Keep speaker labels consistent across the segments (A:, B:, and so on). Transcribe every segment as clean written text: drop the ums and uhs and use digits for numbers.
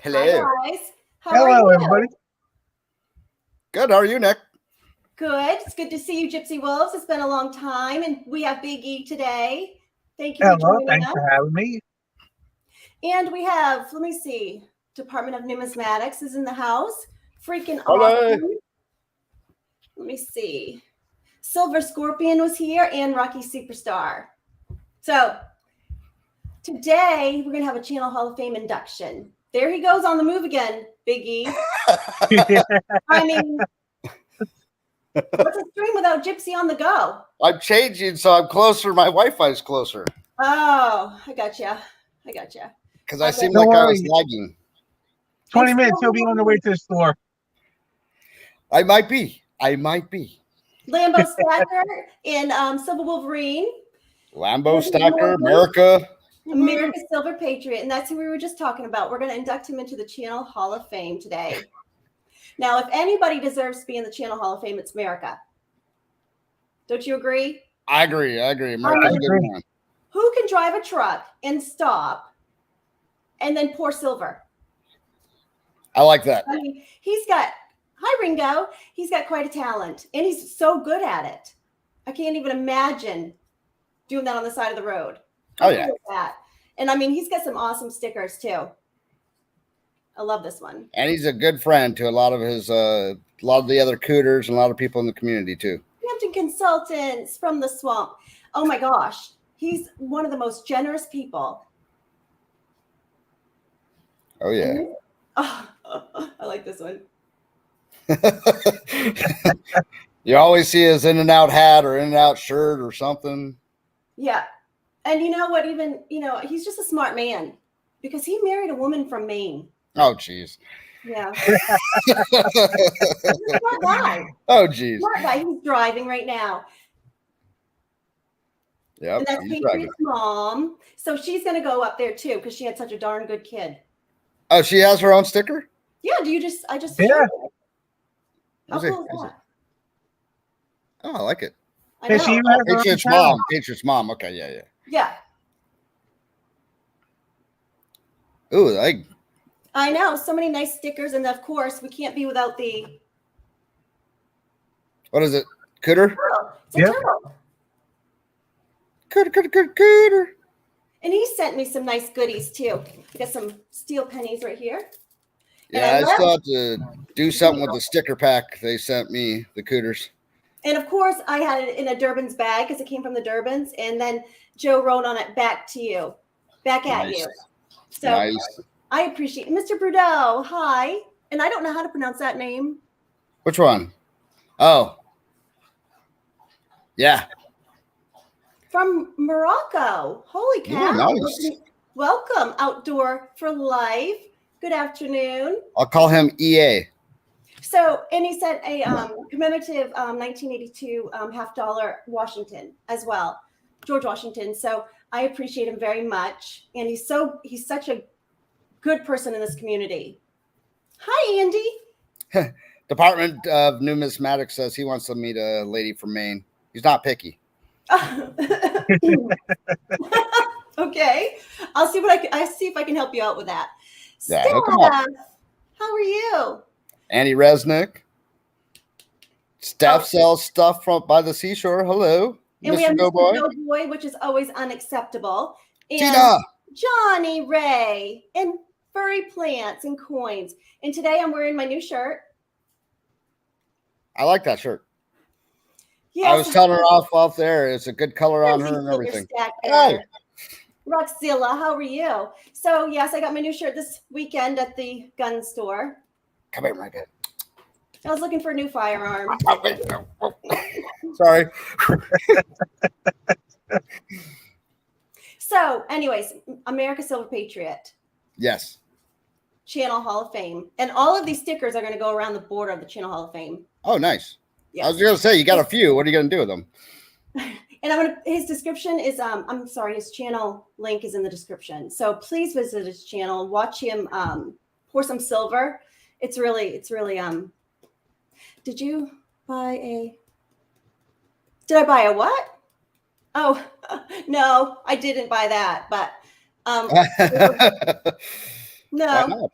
A: Hello.
B: Hi, guys. How are
C: Hello,
B: you?
C: everybody.
A: Good. How are you, Nick?
B: Good. It's good to see you, Gypsy Wolves. It's been a long time, and we have Big E today. Thank you for
C: Hello,
B: joining
C: thanks
B: us.
C: for having me.
B: And we have, let me see, Department of Numismatics is in the house. Freaking
A: Hello.
B: awesome. Let me see. Silver Scorpion was here and Rocky Superstar. So today we're going to have a Channel Hall of Fame induction. There he goes on the move again, Big E. I mean, what's a stream without Gypsy on the go?
A: I'm changing, so I'm closer. My Wi-Fi's closer.
B: Oh, I gotcha.
A: Because I
B: Okay.
A: seem
C: Don't
A: like I was
C: worry.
A: lagging.
C: 20 minutes, he'll be on the way to the store.
A: I might be.
B: Lambo Stacker and Silver Wolverine.
A: Lambo Stacker, Merica.
B: Merica Silver Patriot. And that's who we were just talking about. We're going to induct him into the Channel Hall of Fame today. Now, if anybody deserves to be in the Channel Hall of Fame, it's Merica. Don't you agree?
A: I agree. Merica's a good one.
B: Who can drive a truck and stop and then pour silver?
A: I like that.
B: I mean, hi, Ringo. He's got quite a talent, and he's so good at it. I can't even imagine doing that on the side of the road.
A: Oh, yeah.
B: That. And I mean, he's got some awesome stickers too. I love this one.
A: And he's a good friend to a lot of the other cooters and a lot of people in the community too.
B: Hampton Consultants from the Swamp. Oh my gosh. He's one of the most generous people.
A: Oh, yeah.
B: Oh, I like this one.
A: You always see his In-N-Out hat or In-N-Out shirt or something.
B: Yeah. And you know what? Even, he's just a smart man because he married a woman from Maine.
A: Oh, geez.
B: Yeah. He's a smart guy.
A: Oh, geez.
B: Smart guy. He's driving right now.
A: Yep.
B: And that's Patriot's mom. So she's going to go up there too because she had such a darn good kid.
A: Oh, she has her own sticker?
B: Yeah. I just showed
C: Yeah.
B: it. How cool is that?
A: Oh, I like it.
B: I know.
C: She even has her own
A: Patriot's
C: channel.
A: mom. Patriot's mom. Okay, yeah.
B: Yeah.
A: Ooh,
B: I know. So many nice stickers. And of course, we can't be without the
A: what is it? Cooter?
B: turtle. It's a
C: Yep.
B: turtle.
A: Cooter.
B: And he sent me some nice goodies too. I got some steel pennies right here.
A: Yeah, I still have to do something with the sticker pack they sent me, the cooters.
B: And of course, I had it in a Durbin's bag because it came from the Durbins. And then Joe wrote on it, back to you, back at you. So
A: Nice.
B: I appreciate it. Mr. Brudeau, hi. And I don't know how to pronounce that name.
A: Which one? Oh. Yeah.
B: From Morocco. Holy cow.
A: Yeah, nice.
B: Welcome, Outdoor for Life. Good afternoon.
A: I'll call him EA.
B: So, and he sent a commemorative 1982 $50 Washington as well, George Washington. So I appreciate him very much. And he's such a good person in this community. Hi, Andy.
A: Department of Numismatics says he wants to meet a lady from Maine. He's not picky.
B: Okay. I'll see if I can help you out with that.
A: Yeah,
B: Steph,
A: hook him up.
B: how are you?
A: Annie Resnick. Steph sells stuff by the seashore. Hello,
B: And we
A: Mr.
B: have
A: Doughboy.
B: Mr. Doughboy, which is always unacceptable. And
A: Tina.
B: Johnny Ray and furry plants and coins. And today I'm wearing my new shirt.
A: I like that shirt.
B: Yes,
A: I was telling her off there. It's a good color on her and everything.
B: Hey. Roxzilla, how are you? So yes, I got my new shirt this weekend at the gun store.
A: Come here, my good.
B: I was looking for a new firearm.
A: Sorry.
B: So anyways, America Silver Patriot.
A: Yes.
B: Channel Hall of Fame. And all of these stickers are going to go around the border of the Channel Hall of Fame.
A: Oh, nice.
B: Yes.
A: I was going to say, you got a few. What are you going to do with them?
B: And his description is, I'm sorry, his channel link is in the description. So please visit his channel, watch him pour some silver. It's really, did I buy a what? Oh, no, I didn't buy that, but
A: Why
B: no.
A: not?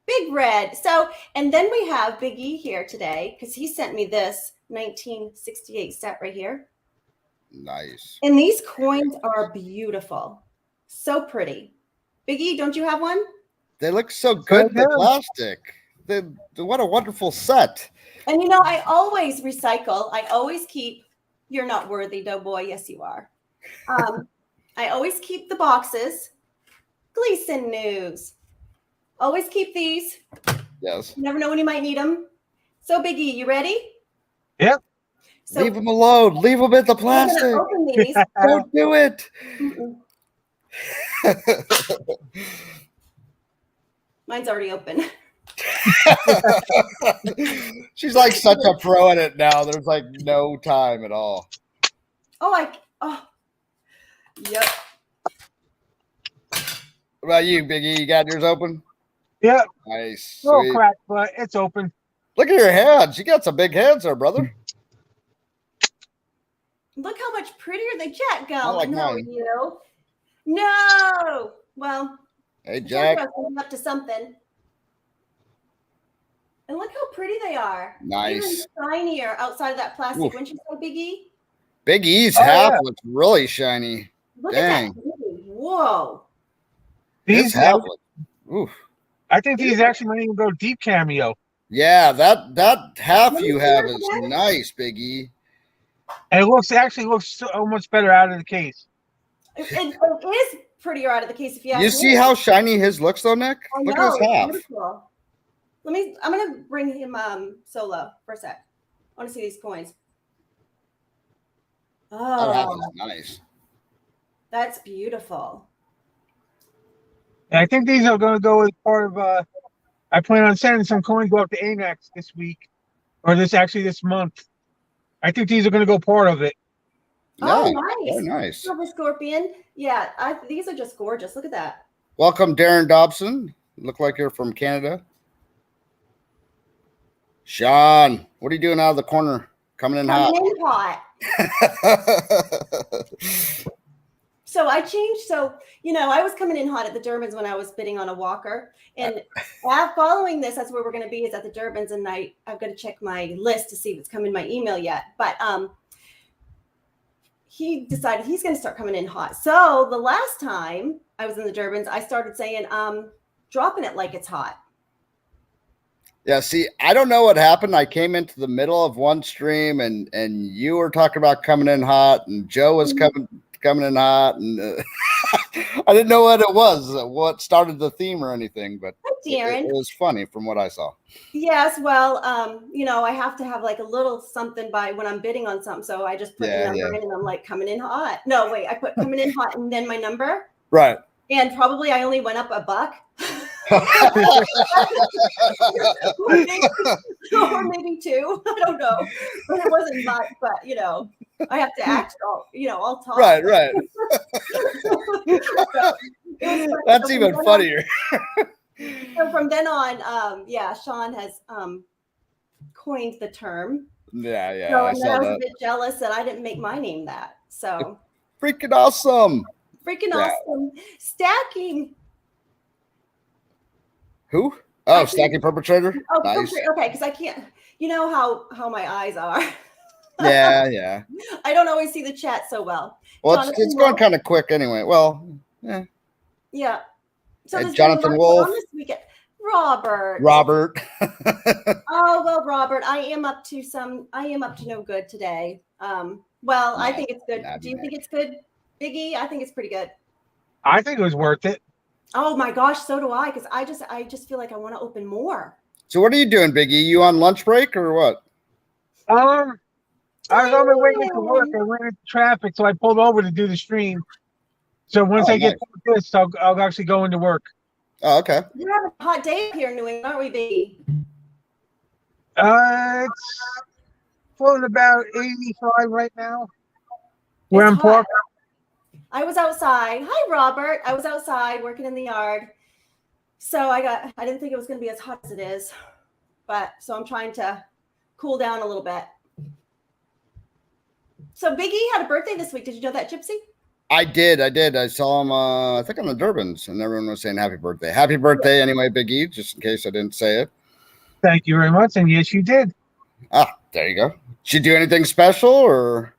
B: Big Red. So, and then we have Big E here today because he sent me this 1968 set right here.
A: Nice.
B: And these coins are beautiful. So pretty. Big E, don't you have one?
A: They look so good in the
C: do.
A: plastic. What a wonderful set.
B: And you know, I always recycle. I always keep, you're not worthy, doughboy. Yes, you are. I always keep the boxes. Gleason News. Always keep these.
A: Yes.
B: You never know when you might need them. So, Big E, you ready?
C: Yep.
B: So
A: Leave them alone. Leave them in the
B: we're
A: plastic.
B: gonna open these.
A: Don't do it.
B: Mine's already open.
A: She's like such a pro at it now. There's like no time at all.
B: Yep.
A: What about you, Biggie? You got yours open?
C: Yep.
A: Nice.
C: Little
A: Sweet.
C: crack, but it's open.
A: Look at your hands. You got some big hands there, brother.
B: Look how much prettier the Jack going.
A: I like
B: No,
A: mine.
B: you. No. Well,
A: Hey,
B: Jack
A: Jack.
B: was up to something. And look how pretty they are.
A: Nice.
B: Even shinier outside of that plastic.
A: Oof.
B: Wouldn't you say, Big E?
A: Big E's
C: Oh,
A: half
C: yeah.
A: looks really shiny.
B: Look
A: Dang.
B: at that. Beauty. Whoa.
A: This
C: These,
A: half looks. Oof.
C: I think these actually might even go deep cameo.
A: Yeah, that half
B: Let me
A: you
B: see
A: have
B: that
A: is
B: again.
A: nice, Big E.
C: And it actually looks so much better out of the case.
B: It is prettier out of the case if you ask
A: You
B: me.
A: see how shiny his looks though, Nick?
B: I
A: Look
B: know,
A: at his
B: it's
A: half.
B: beautiful. I'm gonna bring him solo for a sec. I want to see these coins.
A: That half
B: Oh,
A: is nice.
B: that's beautiful.
C: And I think these are going to go as part of. I plan on sending some coins go up to Amex this week, or this month. I think these are going to go part of it.
B: Oh,
A: Yeah,
B: nice.
A: very nice.
B: Silver Scorpion. Yeah, these are just gorgeous. Look at that.
A: Welcome, Darren Dobson. Look like you're from Canada. Sean, what are you doing out of the corner? Coming in hot.
B: Coming in hot. So I changed. So, you know, I was coming in hot at the Durbins when I was bidding on a walker. And following this, that's where we're going to be is at the Durbins. And I've got to check my list to see if it's come in my email yet. But he decided he's going to start coming in hot. So the last time I was in the Durbins, I started saying, dropping it like it's hot.
A: Yeah, see, I don't know what happened. I came into the middle of one stream and you were talking about coming in hot and Joe was coming in hot and I didn't know what it was, what started the theme or anything, but
B: Darren.
A: it was funny from what I saw.
B: Yes, well, you know, I have to have like a little something by when I'm bidding on something. So I just put the number in and I'm like coming in hot. No, wait, I put coming in hot and then my number.
A: Right.
B: And probably I only went up $1. or maybe 2. I don't know. But it wasn't much, but you know, I have to act all talk.
A: Right.
B: So,
A: That's even funnier.
B: So from then on, Sean has coined the term.
A: Yeah.
B: So,
A: I
B: and then
A: saw
B: I was
A: that.
B: a bit jealous that I didn't make my name that. So
A: Freaking awesome.
B: freaking awesome. Stacking.
A: Who? Oh, Stacking Perpetrator.
B: Oh,
A: Nice.
B: Okay, because I can't. You know how my eyes are.
A: Yeah.
B: I don't always see the chat so well.
A: Well, it's going kind of quick anyway. Well, yeah.
B: Yeah. So
A: And
B: there's
A: Jonathan
B: been a lot going
A: Wolf.
B: on this weekend. Robert. Oh well, Robert, I am up to no good today. Well, I think it's good. Do you think it's good, Big E? I think it's pretty good.
C: I think it was worth it.
B: Oh my gosh, so do I. Because I just feel like I want to open more.
A: So what are you doing, Biggie? You on lunch break or what?
C: I was on my way into work. I ran into traffic, so I pulled over to do the stream. So once I get done with this, I'll actually go into work.
A: Oh, okay.
B: We're having a hot day here in New England, aren't we, Biggie?
C: It's floating about 85 right now. Where I'm parked.
B: I was outside. Hi, Robert. I was outside working in the yard. So I didn't think it was going to be as hot as it is. So I'm trying to cool down a little bit. So Big E had a birthday this week. Did you know that, Gypsy?
A: I did. I saw him, I think on the Durbins, and everyone was saying happy birthday. Happy birthday anyway, Big E, just in case I didn't say it.
C: Thank you very much. And yes, you did.
A: Ah, there you go. Did you do anything special or?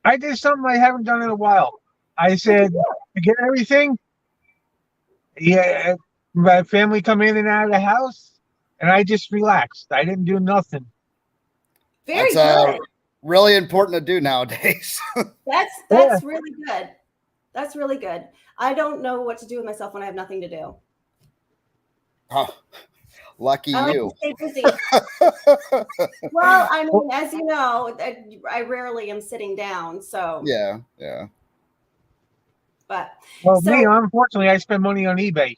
C: I did something I haven't done in a while. I said, forget everything. Yeah, my family come in and out of the house, and I just relaxed. I didn't do nothing.
B: Very
A: That's
B: good.
A: really important to do nowadays.
B: That's really good. That's really good. I don't know what to do with myself when I have nothing to do.
A: Oh, lucky
B: I like
A: you.
B: to stay busy. Well, I mean, as you know, I rarely am sitting down. So
A: Yeah.
B: But
C: Well,
B: so,
C: me, unfortunately, I spend money on eBay.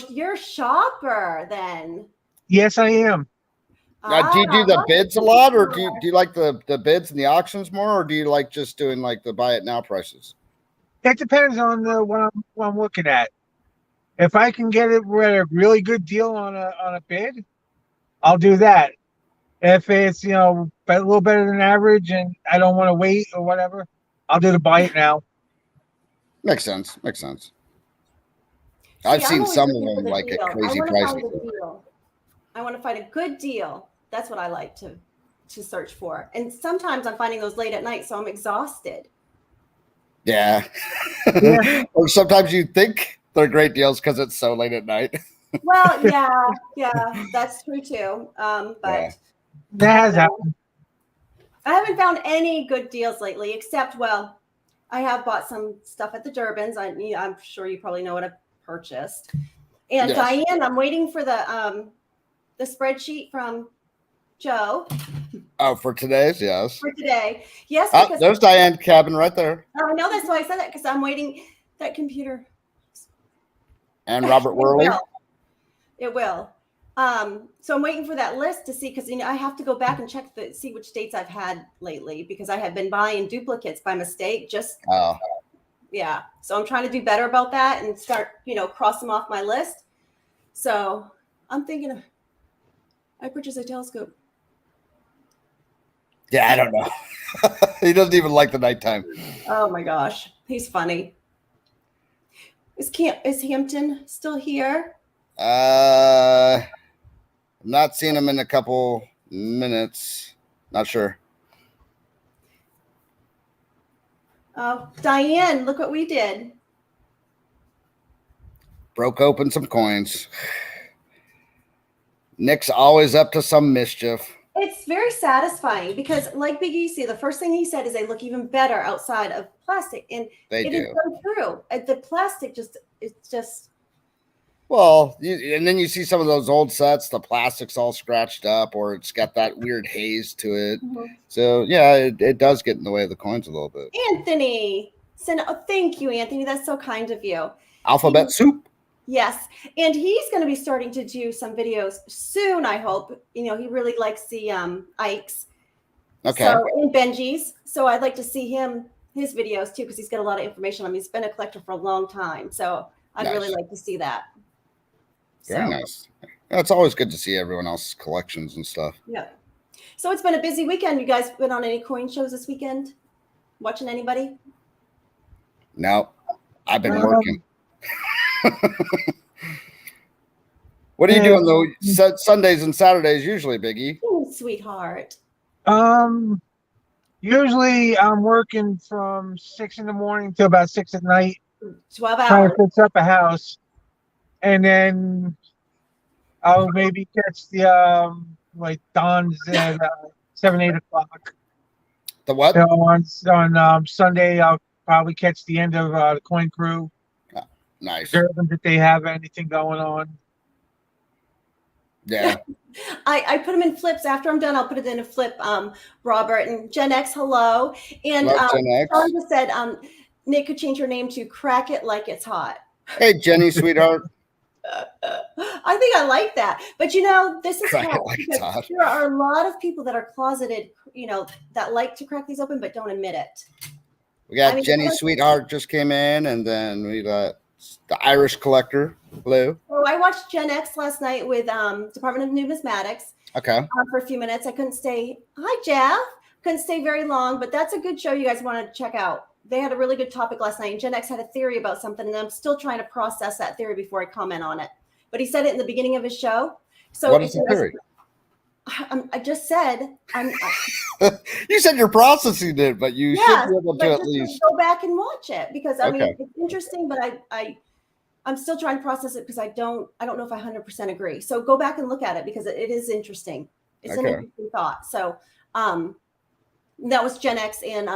B: you're a shopper then.
C: Yes, I am.
A: Do you do the bids a lot, or do you like the bids and the auctions more, or do you like just doing like the buy it now prices?
C: It depends on what I'm looking at. If I can get it at a really good deal on a bid, I'll do that. If it's a little better than average and I don't want to wait or whatever, I'll do the buy it now.
A: Makes sense.
B: See,
A: I've seen
B: always
A: some of
B: looking for
A: them
B: the
A: like at
B: deal.
A: crazy
B: I want to
A: prices.
B: find a deal. I want to find a good deal. That's what I like to search for. And sometimes I'm finding those late at night, so I'm exhausted.
A: Yeah. Or sometimes you think they're great deals because it's so late at night.
B: Well, yeah, that's true too. But
C: that has happened.
B: I haven't found any good deals lately, except, well, I have bought some stuff at the Durbins. I'm sure you probably know what I've purchased. And
A: Yes.
B: Diane, I'm waiting for the spreadsheet from Joe.
A: Oh, for today's, yes.
B: For today, yes.
A: Because there's Diane Cabin right there.
B: I know, that's why I said that, because I'm waiting that computer.
A: And Robert Worley.
B: It will. So I'm waiting for that list to see, because I have to go back and check see which dates I've had lately, because I have been buying duplicates by mistake. Yeah. So I'm trying to do better about that and start, cross them off my list. So I'm thinking I purchased a telescope.
A: Yeah, I don't know. He doesn't even like the nighttime.
B: Oh my gosh, he's funny. Is Hampton still here?
A: I'm not seeing him in a couple minutes. Not sure.
B: Oh, Diane, look what we did.
A: Broke open some coins. Nick's always up to some mischief.
B: It's very satisfying because, like Big E said, the first thing he said is they look even better outside of plastic, and
A: they do.
B: Is so true. The plastic it's just.
A: Well, and then you see some of those old sets, the plastic's all scratched up, or it's got that weird haze to it. Mm-hmm. So yeah, it does get in the way of the coins a little bit.
B: Anthony, thank you, Anthony. That's so kind of you.
A: Alphabet Soup.
B: Yes, and he's going to be starting to do some videos soon, I hope. He really likes the Ike's.
A: Okay.
B: So, and Benji's. So I'd like to see his videos too, because he's got a lot of information on him. He's been a collector for a long time. So I'd really like to see that.
A: Very nice. Yeah, it's always good to see everyone else's collections and stuff.
B: Yeah. So it's been a busy weekend. You guys been on any coin shows this weekend? Watching anybody?
A: No, I've been working. What are you doing though? Sundays and Saturdays usually, Big E?
B: Oh, sweetheart.
C: Usually I'm working from 6 in.the morning till about 6 at night.
B: 12 hours.
C: Trying to fix up a house, and then I'll maybe catch the like Don's at 7-8 o'clock.
A: The what?
C: On Sunday I'll probably catch the end of the Coin Crew.
A: Nice.
C: Durbin, if they have anything going on.
A: Yeah.
B: I put them in flips. After I'm done, I'll put it in a flip. Robert and Gen X, hello. And Sean just said Nick could change her name to Crack It Like It's Hot.
A: Hey, Jenny, sweetheart.
B: I think I like that. But this is
A: Crack It Like It's Hot.
B: There are a lot of people that are closeted, that like to crack these open but don't admit it.
A: We got Jenny Sweetheart just came in, and then we got the Irish Collector. Hello.
B: Oh, I watched Gen X last night with Department of Numismatics.
A: Okay.
B: For a few minutes. I couldn't stay. Hi, Jeff. couldn't stay very long, but that's a good show you guys want to check out. They had a really good topic last night. And Gen X had a theory about something, and I'm still trying to process that theory before I comment on it. But he said it in the beginning of his show. So
A: what is the theory?
B: I just said
A: You said you're processing it, but you should be able to at least
B: go back and watch it, because I mean it's interesting, but I'm still trying to process it because I don't know if I 100% agree. So go back and look at it because it is interesting. It's an interesting thought. So that was Gen X and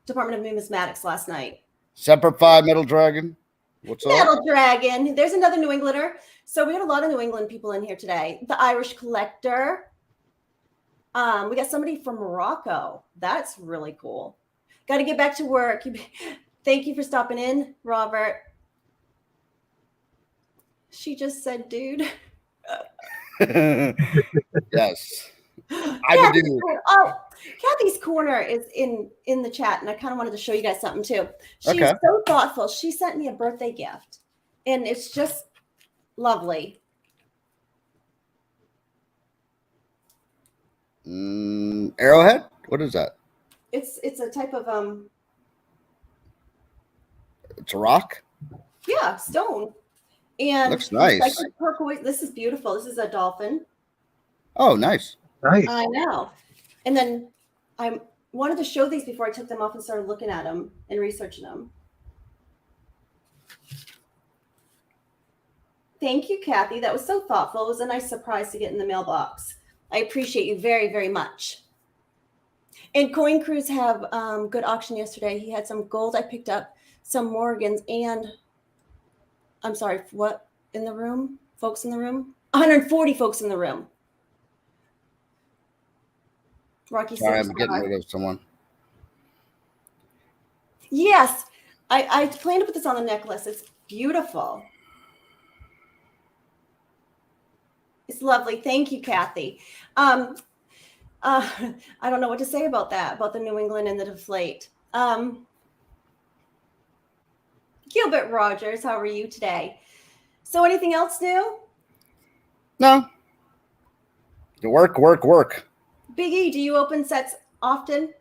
B: Department of Numismatics last night.
A: Semper Fi, Metal Dragon. What's up?
B: Metal Dragon. There's another New Englander. So we had a lot of New England people in here today. The Irish Collector. We got somebody from Morocco. That's really cool. Got to get back to work. Thank you for stopping in, Robert. She just said, dude.
A: Yes. I would do.
B: Oh, Kathy's Corner is in the chat, and I kind of wanted to show you guys something too. She's so thoughtful. She sent me a birthday gift, and it's just lovely.
A: Arrowhead? What is that?
B: It's a type of
A: It's a rock?
B: Yeah, stone. And
A: looks nice.
B: Like turquoise. This is beautiful. This is a dolphin.
A: Oh, nice.
C: Nice.
B: I know. And then I wanted to show these before I took them off and started looking at them and researching them. Thank you, Kathy. That was so thoughtful. It was a nice surprise to get in the mailbox. I appreciate you very, very much. And Coin Cruise have good auction yesterday. He had some gold I picked up, some Morgans, and I'm sorry, what in the room? Folks in the room? 140 folks in the room. Rocky.
A: Sorry, I'm getting rid of someone.
B: Yes, I plan to put this on the necklace. It's beautiful. It's lovely. Thank you, Kathy. I don't know what to say about that, about the New England and the deflate. Gilbert Rogers, how are you today? So anything else new?
A: No. Work.
B: Big E, do you open sets often?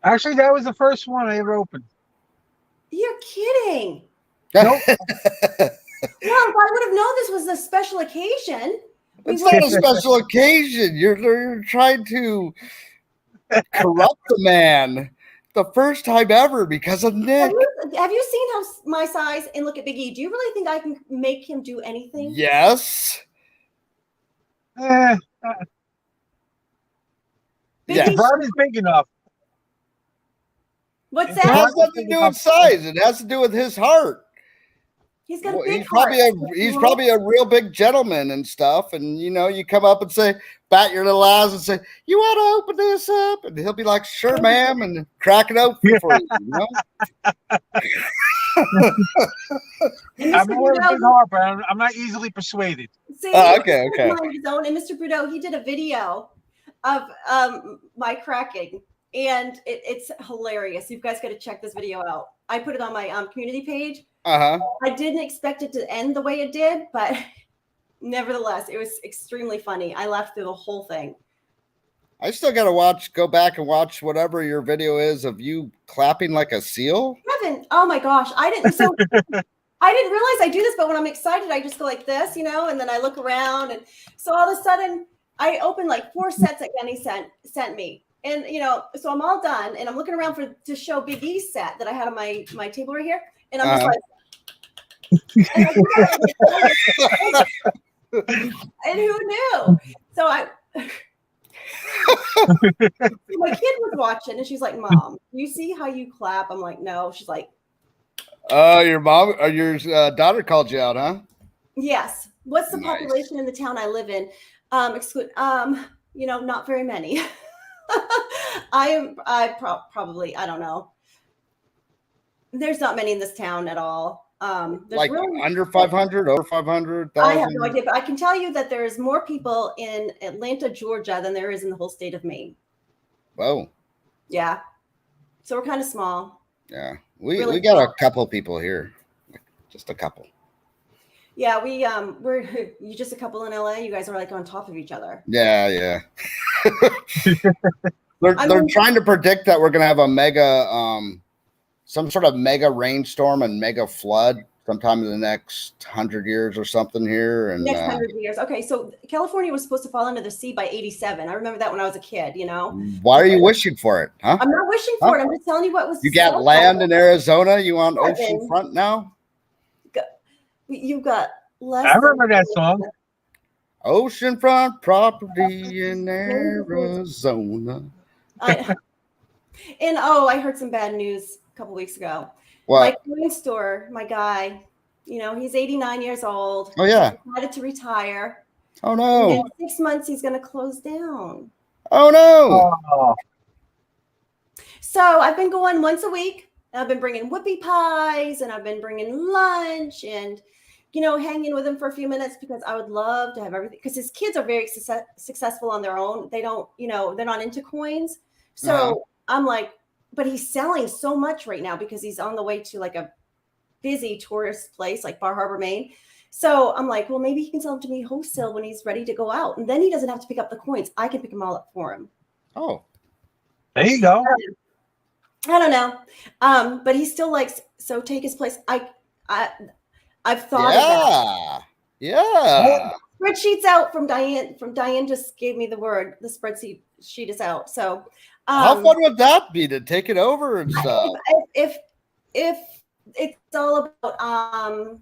C: Actually, that was the first one I ever opened.
B: You're kidding.
C: Nope.
B: Well, if I would have known this was a special occasion.
A: It's not a special occasion. You're trying to corrupt the man. The first time ever because of Nick.
B: Have you seen how my size and look at Big E? Do you really think I can make him do anything?
A: Yes.
C: Yeah. The bird is big enough.
B: What's
A: It
B: that?
A: has nothing to do with size. It has to do with his heart.
B: He's got a big
A: he's probably a real big gentleman and stuff. And you come up and say, bat your little eyes and say, "You want to open this up?" And he'll be like, "Sure, ma'am," and crack it open for you.
C: I'm more of a big heart, but I'm not easily persuaded.
B: See,
A: okay.
B: And Mr. Brudeau, he did a video of my cracking, and it's hilarious. You guys got to check this video out. I put it on my community page. I didn't expect it to end the way it did, but nevertheless, it was extremely funny. I laughed through the whole thing.
A: I still got to go back and watch whatever your video is of you clapping like a seal.
B: Kevin, oh my gosh. I didn't realize I do this, but when I'm excited, I just go like this, and then I look around. And so all of a sudden I opened like 4 sets that Kenny sent me. And, so I'm all done and I'm looking around to show Big E's set that I had on my table right here. And I'm just like, and who knew? So my kid was watching and she's like, "Mom, you see how you clap?" I'm like, "No." She's like,
A: your mom or your daughter called you out, huh?
B: Yes. What's the population in the town I live in? Not very many. Probably, I don't know. There's not many in this town at all.
A: Like really, under 500, over 500,000?
B: I have no idea, but I can tell you that there is more people in Atlanta, Georgia than there is in the whole state of Maine.
A: Whoa.
B: Yeah. So we're kind of small.
A: Yeah. We got a couple people here. Just a couple.
B: Yeah, we're you just a couple in LA. You guys are like on top of each other.
A: Yeah. They're trying to predict that we're going to have a mega, some sort of mega rainstorm and mega flood sometime in the next 100 years or something here. And
B: next 100 years. Okay, so California was supposed to fall into the sea by 87. I remember that when I was a kid.
A: Why are you wishing for it? Huh?
B: I'm not wishing for it. I'm just telling you what was.
A: You got land in Arizona. You on ocean front now?
B: You've got less.
C: I remember that song.
A: Oceanfront property in Arizona.
B: I heard some bad news a couple weeks ago.
A: What?
B: My coin store, my guy, he's 89 years old.
A: Oh, yeah.
B: He decided to retire.
A: Oh, no.
B: In 6 months, he's going to close down.
A: Oh, no.
C: Oh.
B: So I've been going once a week. I've been bringing whoopie pies and I've been bringing lunch and, hanging with him for a few minutes because I would love to have everything. Because his kids are very successful on their own. They don't, they're not into coins. So I'm like, but he's selling so much right now because he's on the way to like a busy tourist place like Bar Harbor, Maine. So I'm like, well, maybe he can sell them to me wholesale when he's ready to go out. And then he doesn't have to pick up the coins. I can pick them all up for him.
A: Oh.
C: There you go.
B: I don't know. But he still likes, so take his place. I've thought of that.
A: Yeah.
B: Spreadsheet's out from Diane. Diane just gave me the word. The spreadsheet sheet is out. So
A: how fun would that be to take it over and stuff?
B: If it's all about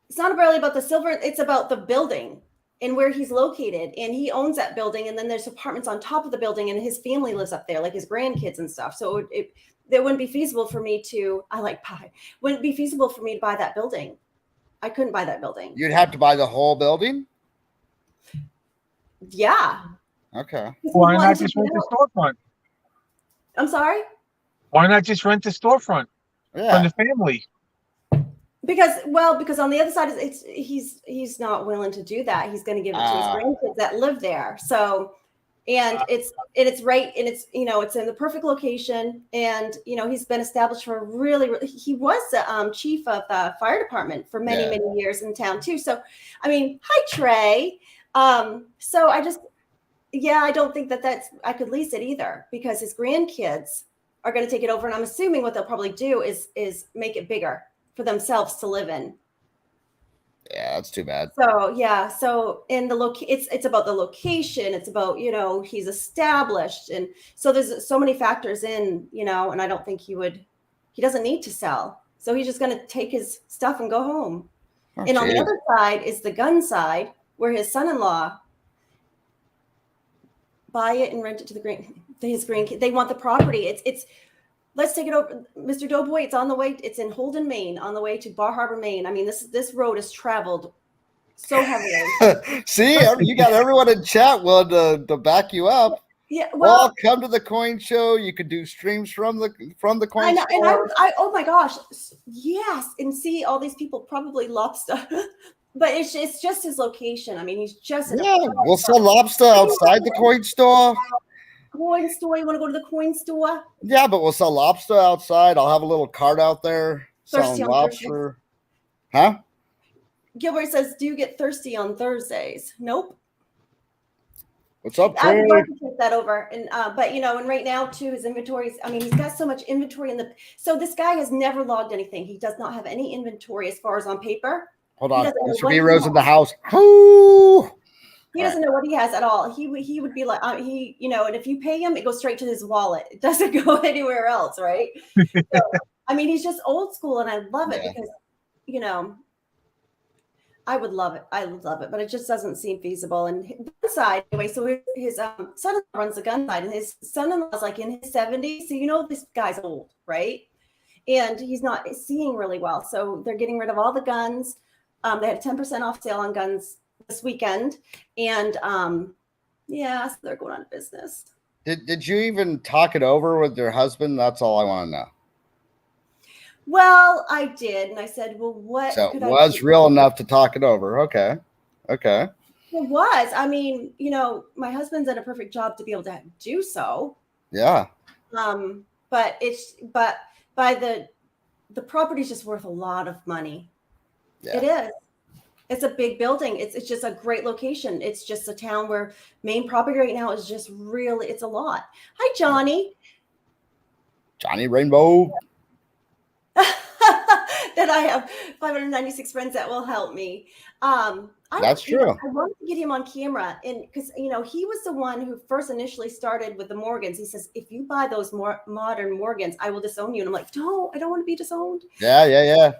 B: it's not really about the silver, it's about the building and where he's located. And he owns that building. And then there's apartments on top of the building and his family lives up there, like his grandkids and stuff. So it wouldn't be feasible for me to, wouldn't be feasible for me to buy that building. I couldn't buy that building.
A: You'd have to buy the whole building?
B: Yeah.
A: Okay.
C: Why not just rent the storefront?
B: I'm sorry?
C: Why not just rent the storefront from the family?
B: Because on the other side, he's not willing to do that. He's going to give it to his grandkids that live there. So, and it's right, and it's it's in the perfect location, and he's been established for he was the chief of the fire department for many years in town too. So, I mean, hi Trey. So I don't think I could lease it either because his grandkids are going to take it over, and I'm assuming what they'll probably do is make it bigger for themselves to live in.
A: Yeah, that's too bad.
B: So in it's about the location. It's about he's established, and so there's so many factors in and I don't think he doesn't need to sell. So he's just going to take his stuff and go home. And on the other side is the gun side, where his son-in-law buy it and rent it to his grandkid. They want the property. It's let's take it over, Mr. Doughboy. It's on the way. It's in Holden, Maine, on the way to Bar Harbor, Maine. I mean, this road is traveled so heavily.
A: See, you got everyone in chat willing to back you up.
B: Yeah, well,
A: come to the coin show. You could do streams from the coin
B: show. And
A: I
B: oh my gosh, yes, and see all these people probably lobster. But it's just his location. I mean, he's just
A: we'll sell lobster outside the coin store.
B: Coin store. You want to go to the coin store?
A: Yeah, but we'll sell lobster outside. I'll have a little cart out there selling lobster. Huh?
B: Gilbert says, "Do you get thirsty on Thursdays?" Nope.
A: What's up,
B: I would love to take that over, and but and right now too, his inventories. I mean, he's got so much inventory so this guy has never logged anything. He does not have any inventory as far as on paper.
A: Hold on, Mr. B Rose in the house. Ooh.
B: He doesn't know what he has at all. He would be like, and if you pay him, it goes straight to his wallet. It doesn't go anywhere else, right? So, I mean, he's just old school, and I love it because, I would love it. I would love it, but it just doesn't seem feasible. And gun side, anyway, so his son runs the gun side, and his son-in-law is like in his 70s. So this guy's old, right? And he's not seeing really well. So they're getting rid of all the guns. They had a 10% off sale on guns this weekend, and so they're going out of business.
A: Did you even talk it over with your husband? That's all I want to know.
B: Well, I did, and I said, "Well, what?"
A: So it was real enough to talk it over. Okay. It
B: was. I mean, my husband's done a perfect job to be able to do so.
A: Yeah.
B: But by the property's just worth a lot of money. Yeah. It is. It's a big building. It's just a great location. It's just a town where main property right now is just really, it's a lot. Hi, Johnny.
A: Johnny Rainbow.
B: That I have 596 friends that will help me.
A: That's true.
B: I wanted to get him on camera, and because he was the one who first initially started with the Morgans. He says, if you buy those more modern Morgans, I will disown you. And I'm like, no, I don't want to be disowned.
A: Yeah.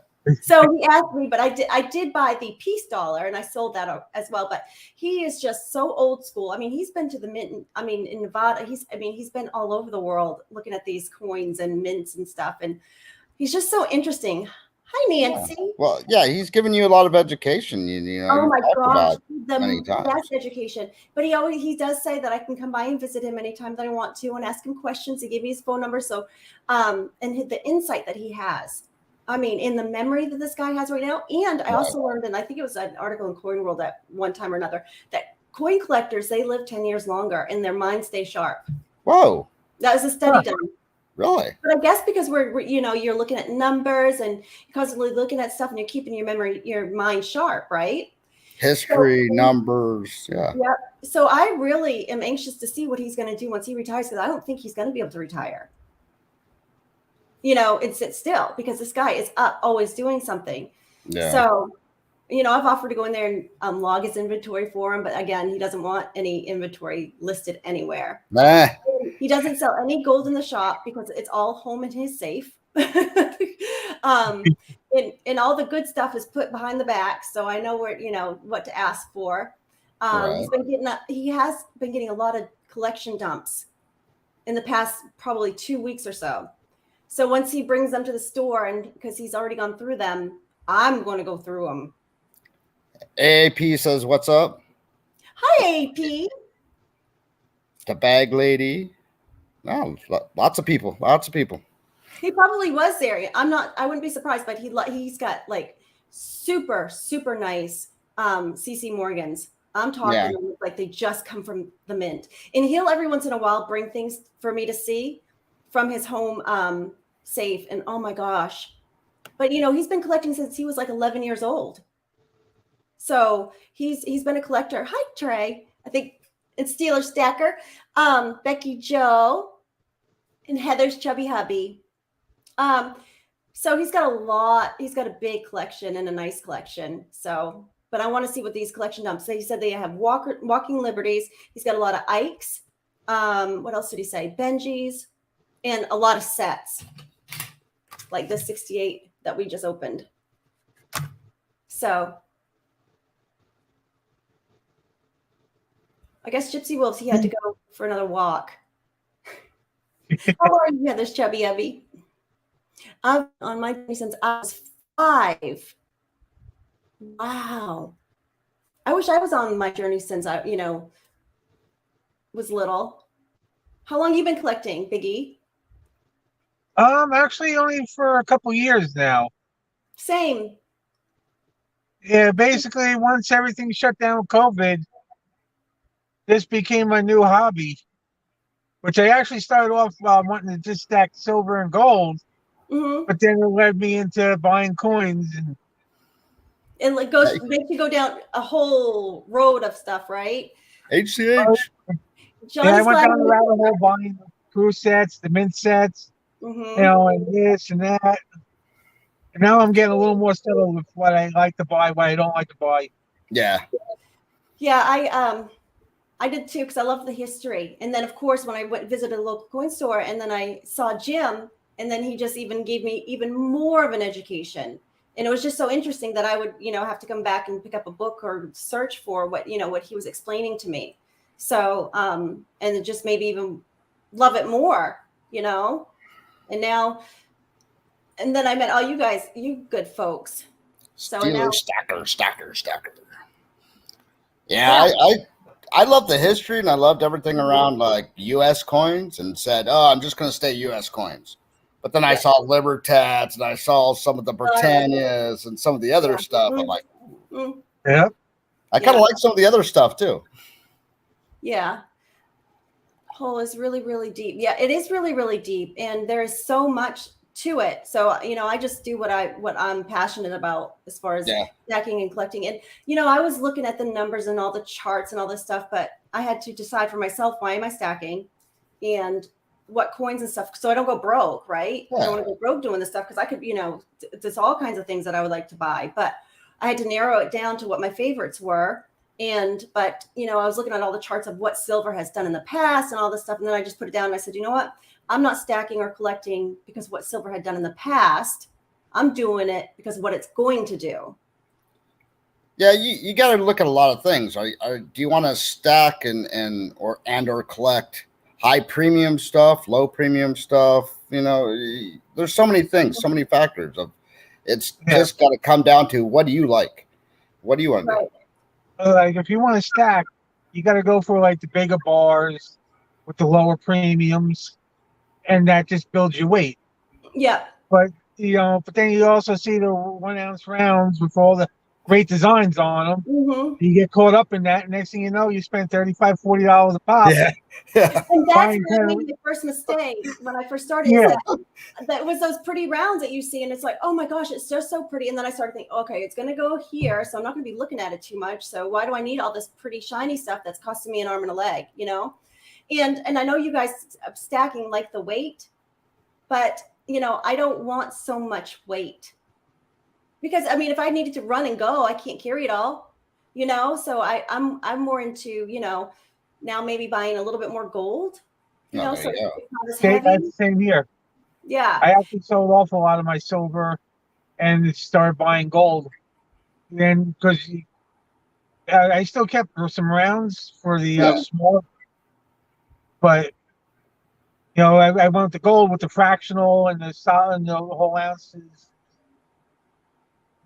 B: So he asked me, but I did buy the Peace Dollar, and I sold that as well. But he is just so old school. I mean, he's been to the mint. I mean, in Nevada, he's been all over the world looking at these coins and mints and stuff, and he's just so interesting. Hi, Nancy.
A: Yeah. Well, yeah, he's giving you a lot of education. You know.
B: Oh my gosh,
A: many
B: the
A: times.
B: best education. But he does say that I can come by and visit him anytime that I want to and ask him questions. He gave me his phone number. So, and the insight that he has. I mean, in the memory that this guy has right now. And I also learned, and I think it was an article in Coin World at one time or another, that coin collectors, they live 10 years longer and their minds stay sharp.
A: Whoa.
B: That was a study done.
A: Really?
B: But I guess because we're you're looking at numbers and constantly looking at stuff and you're keeping your mind sharp, right?
A: History, numbers, yeah.
B: Yeah. So I really am anxious to see what he's going to do once he retires, because I don't think he's going to be able to retire. And sit still, because this guy is up always doing something.
A: Yeah.
B: So, I've offered to go in there and log his inventory for him, but again, he doesn't want any inventory listed anywhere.
A: Nah.
B: He doesn't sell any gold in the shop because it's all home in his safe. And all the good stuff is put behind the back, so I know where what to ask for.
A: Right.
B: He has been getting a lot of collection dumps in the past probably 2 weeks or so. So once he brings them to the store, and because he's already gone through them, I'm going to go through them.
A: AAP says, "What's up?"
B: Hi, AP.
A: The bag lady. No, lots of people.
B: He probably was there. I wouldn't be surprised, but he's got like super, super nice CC Morgans. I'm talking like they just come from the mint. And he'll every once in a while bring things for me to see from his home safe. And oh my gosh. But he's been collecting since he was like 11 years old. So he's been a collector. Hi, Trey. I think it's Steeler Stacker. Becky Joe and Heather's chubby hubby. So he's got a big collection and a nice collection. So, but I want to see what these collection dumps. So he said they have walking liberties. He's got a lot of Ikes. What else did he say? Benjis and a lot of sets like the 68 that we just opened. So I guess Gypsy Wolves, he had to go for another walk. How are you, Heather's chubby hubby? I've on my journey since I was 5. Wow. I wish I was on my journey since I, was little. How long have you been collecting, Big E?
C: Actually only for a couple years now.
B: Same.
C: Yeah, basically once everything shut down with COVID, this became my new hobby, which I actually started off wanting to just stack silver and gold.
B: Mm-hmm.
C: But then it led me into buying coins,
B: and like makes you go down a whole road of stuff, right?
A: HCH.
C: Yeah, I went down the rabbit hole buying crew sets, the mint sets, and this and that. And now I'm getting a little more settled with what I like to buy, what I don't like to buy.
A: Yeah.
B: Yeah, I did too, because I love the history. And then of course when I visited a local coin store, and then I saw Jim, and then he just even gave me even more of an education. And it was just so interesting that I would, have to come back and pick up a book or search for what he was explaining to me. So, and it just maybe even love it more, and now, and then I met all you guys, you good folks. So now,
A: stacker. Yeah, I love the history, and I loved everything around like U.S. coins, and said, oh, I'm just going to stay U.S. coins. But then I saw Libertats, and I saw some of the Britannias and some of the other stuff. I'm like,
C: yeah.
A: I kind of like some of the other stuff too.
B: Yeah. Hole is really, really deep. Yeah, it is really, really deep. And there is so much to it. So, you know, I just do what I'm passionate about as far as stacking and collecting. And, you know, I was looking at the numbers and all the charts and all this stuff, but I had to decide for myself, why am I stacking and what coins and stuff, so I don't go broke, right? I don't want to go broke doing this stuff, because I could, you know, there's all kinds of things that I would like to buy, but I had to narrow it down to what my favorites were. But, you know, I was looking at all the charts of what silver has done in the past and all this stuff. And then I just put it down and I said, you know what? I'm not stacking or collecting because what silver had done in the past. I'm doing it because of what it's going to do.
A: Yeah, you got to look at a lot of things. Do you want to stack or collect high premium stuff, low premium stuff? You know, there's so many things, so many factors. It's just got to come down to, what do you like? What do you want to do?
C: Like, if you want to stack, you got to go for like the bigger bars with the lower premiums, and that just builds your weight.
B: Yeah.
C: But, you know, but then you also see the 1 ounce rounds with all the great designs on them.
B: Mm-hmm.
C: You get caught up in that. And next thing you know, you spend $35, $40 a pop.
A: Yeah.
B: And that's really the first mistake when I first started.
C: Yeah.
B: That was those pretty rounds that you see, and it's like, oh my gosh, it's just so pretty. And then I started thinking, okay, it's going to go here, so I'm not going to be looking at it too much. So why do I need all this pretty shiny stuff that's costing me an arm and a leg, you know? And I know you guys stacking like the weight, but, you know, I don't want so much weight, because I mean, if I needed to run and go, I can't carry it all, you know? So I'm more into, you know, now maybe buying a little bit more gold, you know, so it's not as heavy.
C: That's the same here.
B: Yeah.
C: I actually sold off a lot of my silver and started buying gold. Then, because I still kept some rounds for the small, but, you know, I went with the gold with the fractional and the solid and the whole ounces,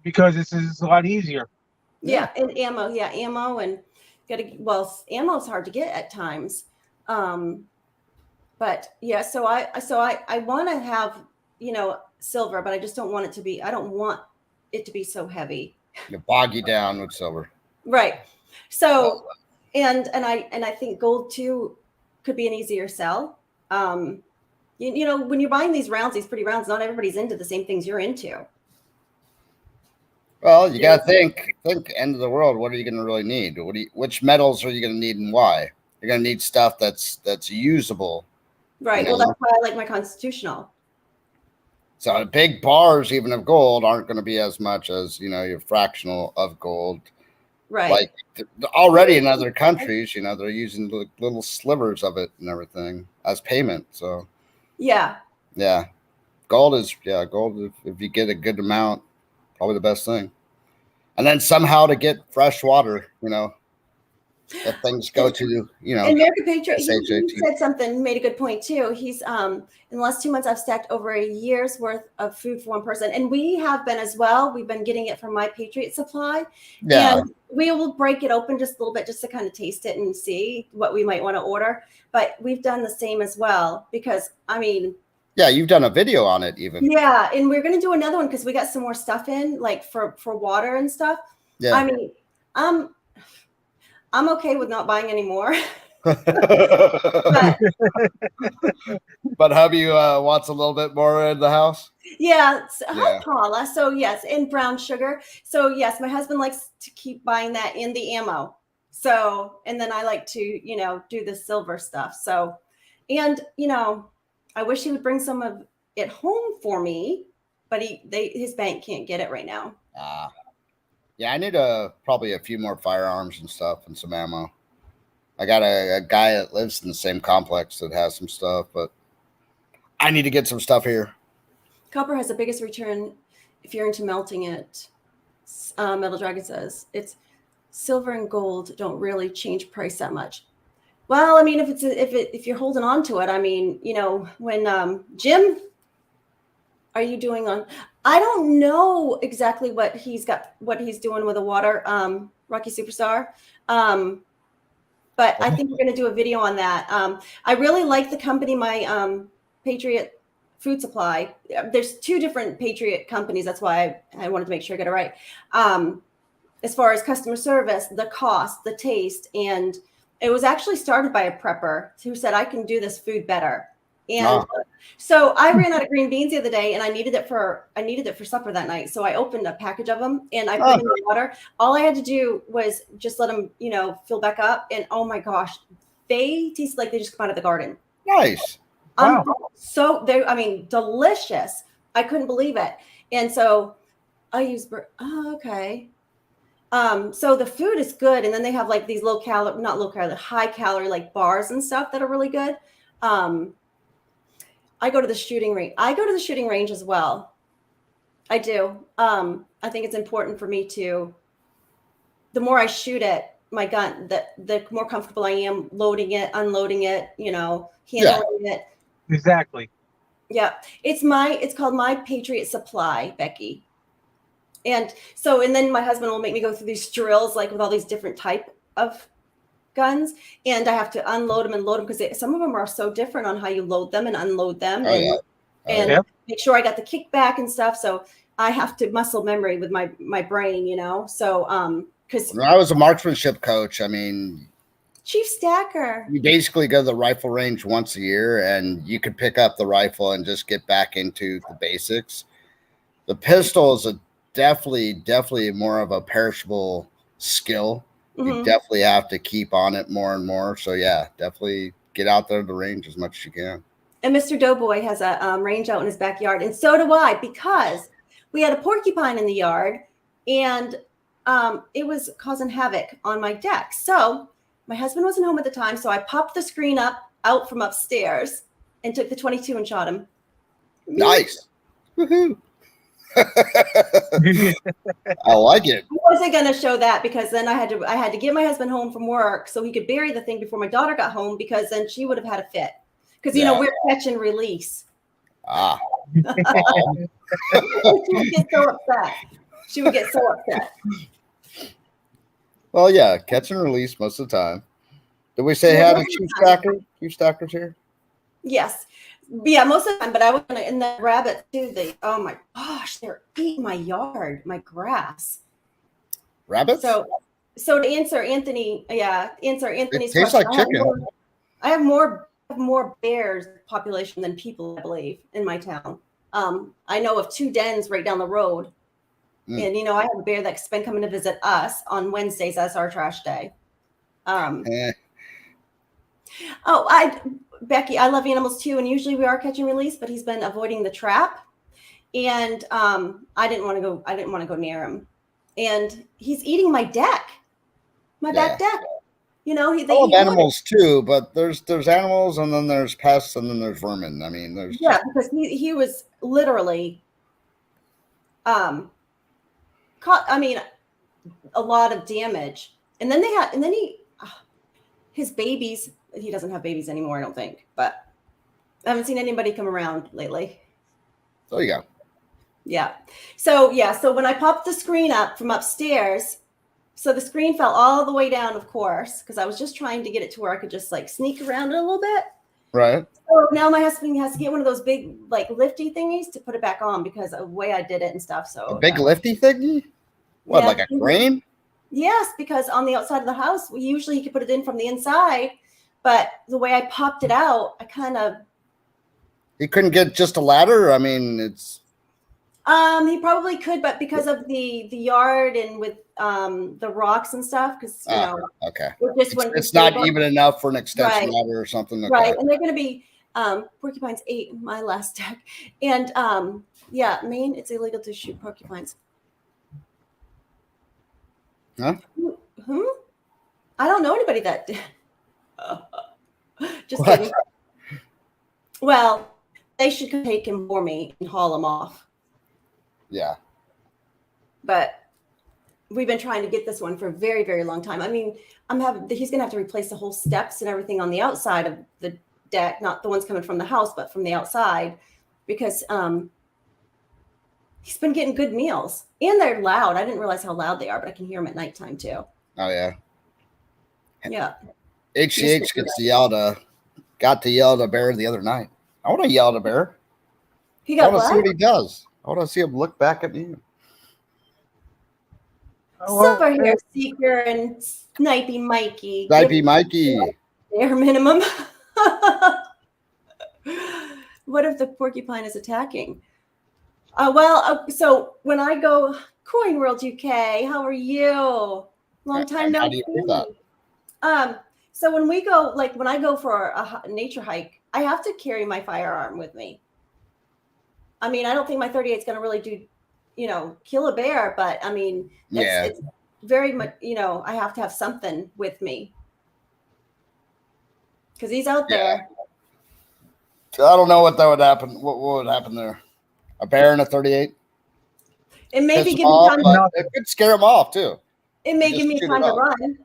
C: because this is a lot easier.
B: Yeah, and ammo. Yeah, ammo, and ammo's hard to get at times. But yeah, so I want to have, you know, silver, but I just don't want it to be. I don't want it to be so heavy.
A: You bog you down with silver.
B: Right. So, and I think gold too could be an easier sell. You know, when you're buying these rounds, these pretty rounds, not everybody's into the same things you're into.
A: Well, you got to think end of the world. What are you going to really need? Which metals are you going to need, and why? You're going to need stuff that's usable.
B: Right.
A: You know?
B: Well, that's why I like my constitutional.
A: So big bars, even of gold, aren't going to be as much as, you know, your fractional of gold.
B: Right.
A: Like already in other countries, you know, they're using little slivers of it and everything as payment. So
B: yeah.
A: Gold is if you get a good amount, probably the best thing. And then somehow to get fresh water, you know, if things go to, you know.
B: And Merica Patriot, he said something, made a good point too. He's in the last 2 months, I've stacked over a year's worth of food for one person. And we have been as well. We've been getting it from My Patriot Supply. Yeah. And we will break it open just a little bit just to kind of taste it and see what we might want to order. But we've done the same as well, because I mean,
A: yeah, you've done a video on it even.
B: Yeah, and we're going to do another one because we got some more stuff in, like for water and stuff. Yeah. I mean, I'm okay with not buying any more. but
A: hubby wants a little bit more in the house.
B: Yeah, Paula. So yes, and brown sugar. So yes, my husband likes to keep buying that in the ammo. So, and then I like to, you know, do the silver stuff. So, and you know, I wish he would bring some of it home for me, but his bank can't get it right now.
A: Yeah, I need probably a few more firearms and stuff and some ammo. I got a guy that lives in the same complex that has some stuff, but I need to get some stuff here.
B: Copper has the biggest return if you're into melting it. Metal Dragon says it's silver and gold don't really change price that much. Well, I mean, if you're holding on to it, I mean, you know, when Jim, are you doing on? I don't know exactly what he's doing with the water, Rocky Superstar. But I think we're going to do a video on that. I really like the company, my Patriot Food Supply. There's 2 different Patriot companies. That's why I wanted to make sure I get it right. As far as customer service, the cost, the taste, and it was actually started by a prepper who said, I can do this food better. And so I ran out of green beans the other day, and I needed it for supper that night. So I opened a package of them and I put them in the water. All I had to do was just let them, fill back up. And oh my gosh, they taste like they just come out of the garden.
A: Nice.
C: Wow.
B: So delicious. I couldn't believe it. And so I use, okay. So the food is good. And then they have like these high calorie, like bars and stuff that are really good. I go to the shooting range. As well. I do. I think it's important for me the more I shoot it, my gun, the more comfortable I am loading it, unloading it, handling it.
C: Exactly.
B: Yeah. It's called My Patriot Supply, Becky. And then my husband will make me go through these drills, like with all these different type of guns, and I have to unload them and load them because some of them are so different on how you load them and unload them, and make sure I got the kickback and stuff. So I have to muscle memory with my brain, So because
A: when I was a marksmanship coach, I mean,
B: Chief Stacker,
A: you basically go to the rifle range once a year, and you could pick up the rifle and just get back into the basics. The pistol is definitely more of a perishable skill. You definitely have to keep on it more and more. So yeah, definitely get out there to the range as much as you can.
B: And Mr. Doughboy has a range out in his backyard, and so do I, because we had a porcupine in the yard, and it was causing havoc on my deck. So my husband wasn't home at the time, so I popped the screen out from upstairs and took the 22 and shot him.
A: Nice. Woohoo. I like it.
B: I wasn't going to show that because then I had to get my husband home from work so he could bury the thing before my daughter got home, because then she would have had a fit, because we're catch and release. She would get so upset.
A: Well, yeah, catch and release most of the time. Did we say hi to Chief Stacker? Chief Stacker's here?
B: Yes. Yeah, most of the time, but I was in the rabbit too. Oh my gosh, they're eating my yard, my grass.
A: Rabbits?
B: So to answer Anthony's
A: it tastes
B: question,
A: like chicken.
B: I have more bears population than people, I believe, in my town. I know of 2 dens right down the road. And I have a bear that's been coming to visit us on Wednesdays as our trash day. Becky, I love animals too, and usually we are catch and release, but he's been avoiding the trap, and I didn't want to go near him, and he's eating my deck, back deck. They
A: love animals too, but there's animals, and then there's pests, and then there's vermin. I mean,
B: because he was literally caught. I mean, a lot of damage, and then his babies. He doesn't have babies anymore, I don't think, but I haven't seen anybody come around lately.
A: There you go.
B: Yeah. So when I popped the screen up from upstairs, so the screen fell all the way down, of course, because I was just trying to get it to where I could just like sneak around it a little bit.
A: Right.
B: So now my husband has to get one of those big like lifty thingies to put it back on because of the way I did it and stuff. So
A: a big lifty thingy? What, like a crane?
B: Yes, because on the outside of the house, usually he could put it in from the inside. But the way I popped it out, I kind of...
A: He couldn't get just a ladder? I mean, it's...
B: He probably could, but because of the yard and with the rocks and stuff, because,
A: okay.
B: It's
A: not even enough for an extension ladder or something. Okay.
B: Right, and they're going to be... porcupines ate my last deck. And, Maine, it's illegal to shoot porcupines.
A: Huh?
B: I don't know anybody that did. Just kidding. Well, they should take him for me and haul him off.
A: Yeah.
B: But we've been trying to get this one for a very, very long time. I mean, he's going to have to replace the whole steps and everything on the outside of the deck, not the ones coming from the house, but from the outside, because he's been getting good meals, and they're loud. I didn't realize how loud they are, but I can hear them at nighttime too.
A: Oh yeah.
B: Yeah.
A: HCH got to yell at a bear the other night. I want to yell at a bear.
B: I want
A: to see what he does. I want to see him look back at me.
B: Silver Hair Seeker and Snipey Mikey.
A: Snipey Mikey.
B: Bare minimum. What if the porcupine is attacking? So when I go Coin World UK, how are you? Long time no
A: How do you do that?
B: see. So when we go, like when I go for a nature hike, I have to carry my firearm with me. I mean, I don't think my 38 is going to really do, kill a bear, but I mean, it's very much, I have to have something with me because he's out there.
A: I don't know what that would happen. What would happen there? A bear and a 38?
B: It may
A: Piss
B: give
A: him
B: me
A: off,
B: time.
A: but it could scare him off too.
B: It may
A: Just
B: give me
A: shoot
B: time
A: it
B: to
A: off.
B: run.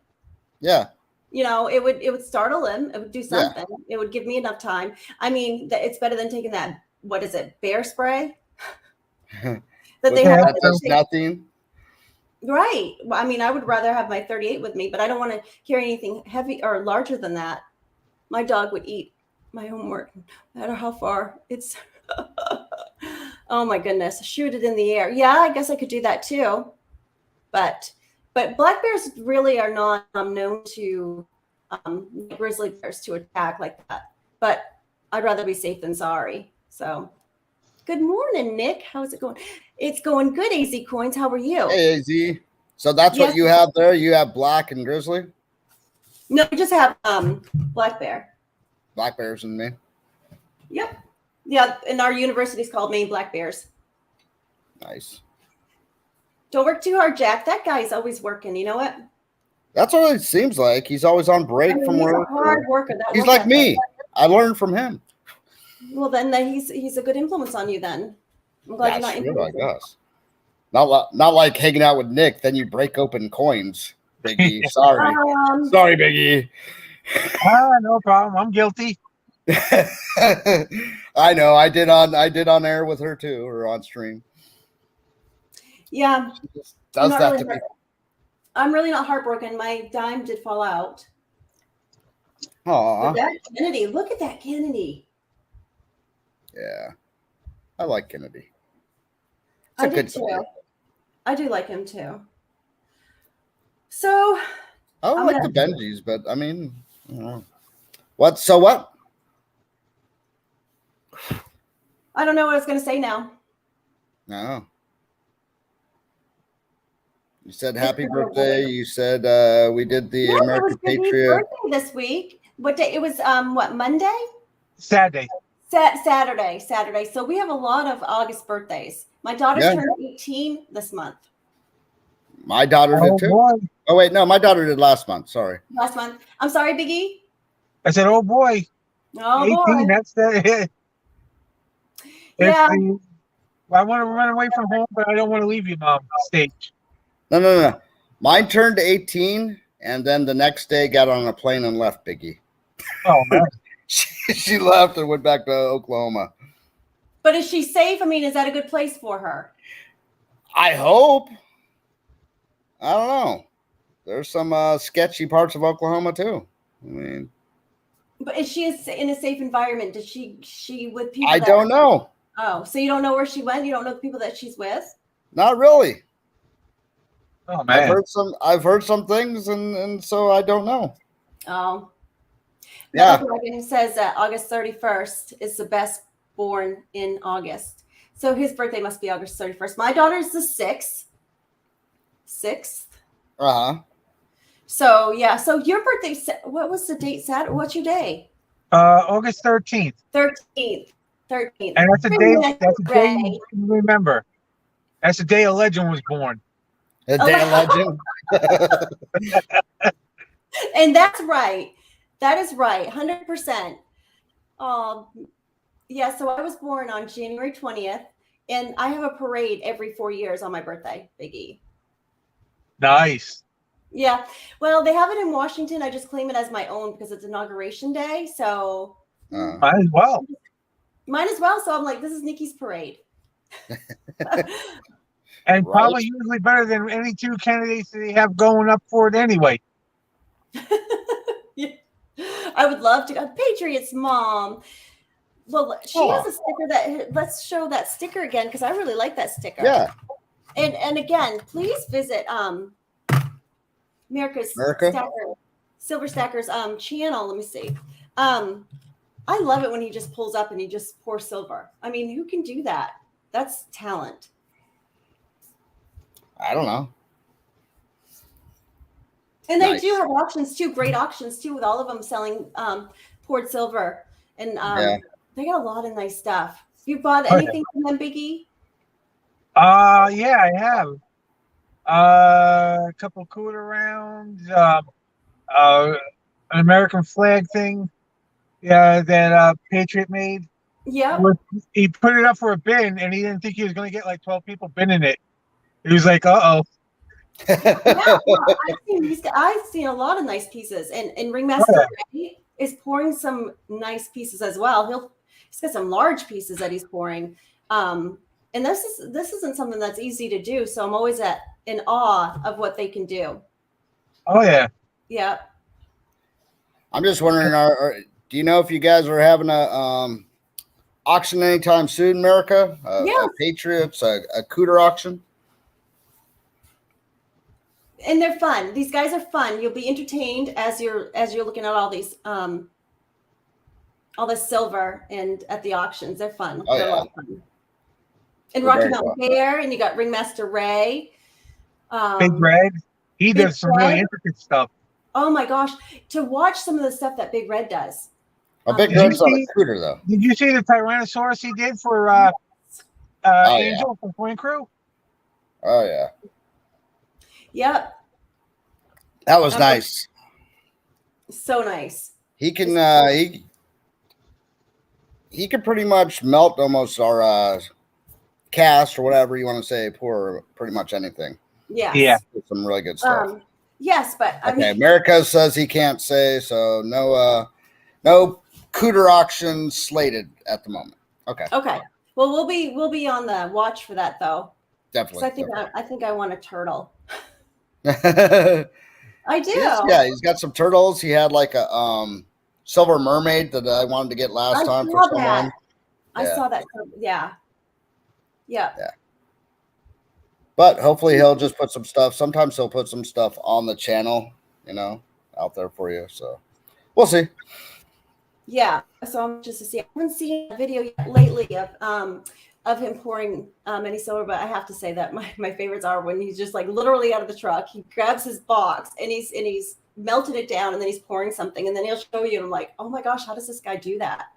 A: Yeah.
B: It would startle him. It would do something. It would give me enough time. I mean, it's better than taking that. What is it? Bear spray that they have.
A: That does nothing.
B: Right. Well, I mean, I would rather have my 38 with me, but I don't want to carry anything heavy or larger than that. My dog would eat my homework, no matter how far it's. Oh my goodness! Shoot it in the air. Yeah, I guess I could do that too, but black bears really are not known to grizzly bears to attack like that. But I'd rather be safe than sorry. So, good morning, Nick. How's it going? It's going good. AZ Coins. How are you?
A: Hey, AZ. So that's what you have there. You have black and grizzly.
B: No, we just have black bear.
A: Black bears in Maine.
B: Yep. Yeah, and our university is called Maine Black Bears.
A: Nice.
B: Don't work too hard, Jack. That guy's always working. You know what?
A: That's what it seems like. He's always on break from work.
B: He's a hard worker.
A: He's like me. I learned from him.
B: Well, then he's a good influence on you. Then I'm glad you're not
A: influenced. I guess. Not like hanging out with Nick. Then you break open coins, Big E. Sorry, sorry, Big E.
C: No problem. I'm guilty.
A: I know. I did on air with her too, or on stream.
B: Yeah.
A: Does that really to me.
B: I'm really not heartbroken. My dime did fall out.
A: Aw.
B: That Kennedy. Look at that Kennedy.
A: Yeah. I like Kennedy.
B: I do too. I do like him too. So
A: I don't like the Benjis, but I mean, what? So what?
B: I don't know what I was going to say now.
A: No. You said happy birthday. You said we did the American Patriot
B: birthday this week. What day? It was what, Monday?
C: Saturday.
B: Saturday. So we have a lot of August birthdays. My daughter turned 18 this month.
A: My daughter did too. Boy. Oh wait, no, my daughter did last month. Sorry.
B: Last month. I'm sorry, Big E.
C: I said, oh boy.
B: Oh
C: 18,
B: boy.
C: That's the.
B: Yeah.
C: I want to run away from home, but I don't want to leave you, Mom. Stage.
A: No. Mine turned 18, and then the next day got on a plane and left, Biggie.
C: Oh, man.
A: she left and went back to Oklahoma.
B: But is she safe? I mean, is that a good place for her?
A: I hope. I don't know. There's some sketchy parts of Oklahoma, too. I mean.
B: But is she in a safe environment? Did she with people?
A: I don't know.
B: Oh, so you don't know where she went? You don't know the people that she's with?
A: Not really.
C: Oh man,
A: I've heard some things, and so I don't know.
B: Oh,
A: yeah.
B: It says that August 31st is the best born in August, so his birthday must be August 31st. My daughter's the 6th. So yeah, so your birthday. What was the date? Saturday. What's your day?
C: August 13th.
B: 13th.
C: And that's a day. That's a day you can remember. That's the day a legend was born.
A: A day of legend.
B: And that's right. That is right. 100%. Yeah. So I was born on January 20th, and I have a parade every 4 years on my birthday, Big E.
C: Nice.
B: Yeah. Well, they have it in Washington. I just claim it as my own because it's inauguration day. So
C: might as well. So I'm like, this is Nikki's parade. And probably usually better than any two candidates that they have going up for it anyway.
B: Yeah. I would love to go. Patriots Mom. Well, she has a sticker that, let's show that sticker again, because I really like that sticker.
A: Yeah.
B: And again, please visit Merica Silver Stackers channel. Let me see. I love it when he just pulls up and he just pours silver. I mean, who can do that? That's talent.
A: I don't know.
B: And they do have auctions too, great auctions too, with all of them selling poured silver. And they got a lot of nice stuff. You bought anything from them, Big E?
C: Yeah, I have. A couple of cooler rounds, an American flag thing, that Patriot made.
B: Yeah.
C: He put it up for a bin, and he didn't think he was going to get like 12 people binning it. He was like, "Uh-oh."
B: Yeah, well, I've seen a lot of nice pieces, and Ringmaster Ray is pouring some nice pieces as well. He's got some large pieces that he's pouring, and this isn't something that's easy to do. So I'm always in awe of what they can do.
C: Oh yeah,
B: yeah.
A: I'm just wondering, do you know if you guys are having a auction anytime soon, Merica?
B: Yes.
A: A Patriots, a cooter auction.
B: And they're fun. These guys are fun. You'll be entertained as you're looking at all these all this silver and at the auctions. They're fun.
A: Oh,
B: they're a lot of fun. And Rocky Mountain Bear, and you got Ringmaster Ray.
C: Big Red. He does some really intricate stuff.
B: Oh my gosh. To watch some of the stuff that Big Red does.
A: Big Red's not a cooter though.
C: Did you see the Tyrannosaurus he did for Angel from Point Crew?
A: Oh yeah.
B: Yep.
A: That was nice.
B: So nice.
A: He can he can pretty much melt almost our cast or whatever you want to say, pour pretty much anything.
B: Yeah.
C: Yeah.
A: Some really good stuff.
B: Yes, but I mean,
A: Merica says he can't say, so no cooter auction slated at the moment. Okay.
B: Okay. Well, we'll be on the watch for that though.
A: Definitely.
B: I think I want a turtle.
A: I
B: do.
A: He's got some turtles. He had like a silver mermaid that I wanted to get last time for someone.
B: I saw that. Yeah.
A: But hopefully he'll just put some stuff. Sometimes he'll put some stuff on the channel, out there for you. So we'll see. Yeah.
B: So I'm just to see. I haven't seen a video yet lately of him pouring any silver, but I have to say that my favorites are when he's just like literally out of the truck. He grabs his box and he's melted it down, and then he's pouring something, and then he'll show you. And I'm like, oh my gosh, how does this guy do that?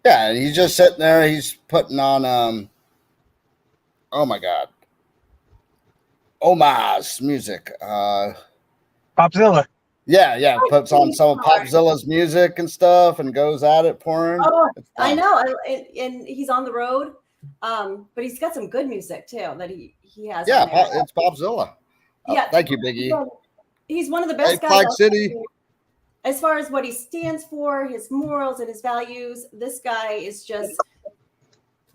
A: Yeah, and he's just sitting there. He's putting on oh my god, Omar's music.
C: Popzilla.
A: Yeah. Puts on some of Popzilla's music and stuff and goes at it pouring.
B: Oh, I know. And he's on the road. But he's got some good music too that he has.
A: Yeah, it's Popzilla.
B: Yeah.
A: Thank you, Big E.
B: He's one of the best guys.
A: Flag City.
B: As far as what he stands for, his morals and his values, this guy is just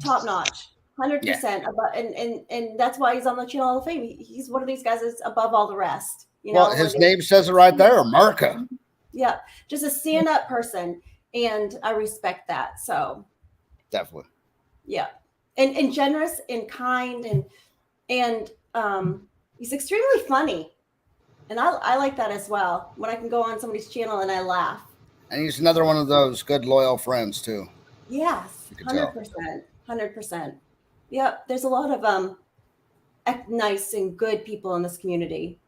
B: top notch. 100%. And that's why he's on the Channel Hall of Fame. He's one of these guys that's above all the rest.
A: Well, his name says it right there, Merica.
B: Yeah, just a stand-up person, and I respect that. So
A: definitely.
B: Yeah, and generous and kind, and he's extremely funny, and I like that as well. When I can go on somebody's channel and I laugh. And
A: he's another one of those good loyal friends too.
B: Yes, 100%, 100%. Yeah, there's a lot of nice and good people in this community.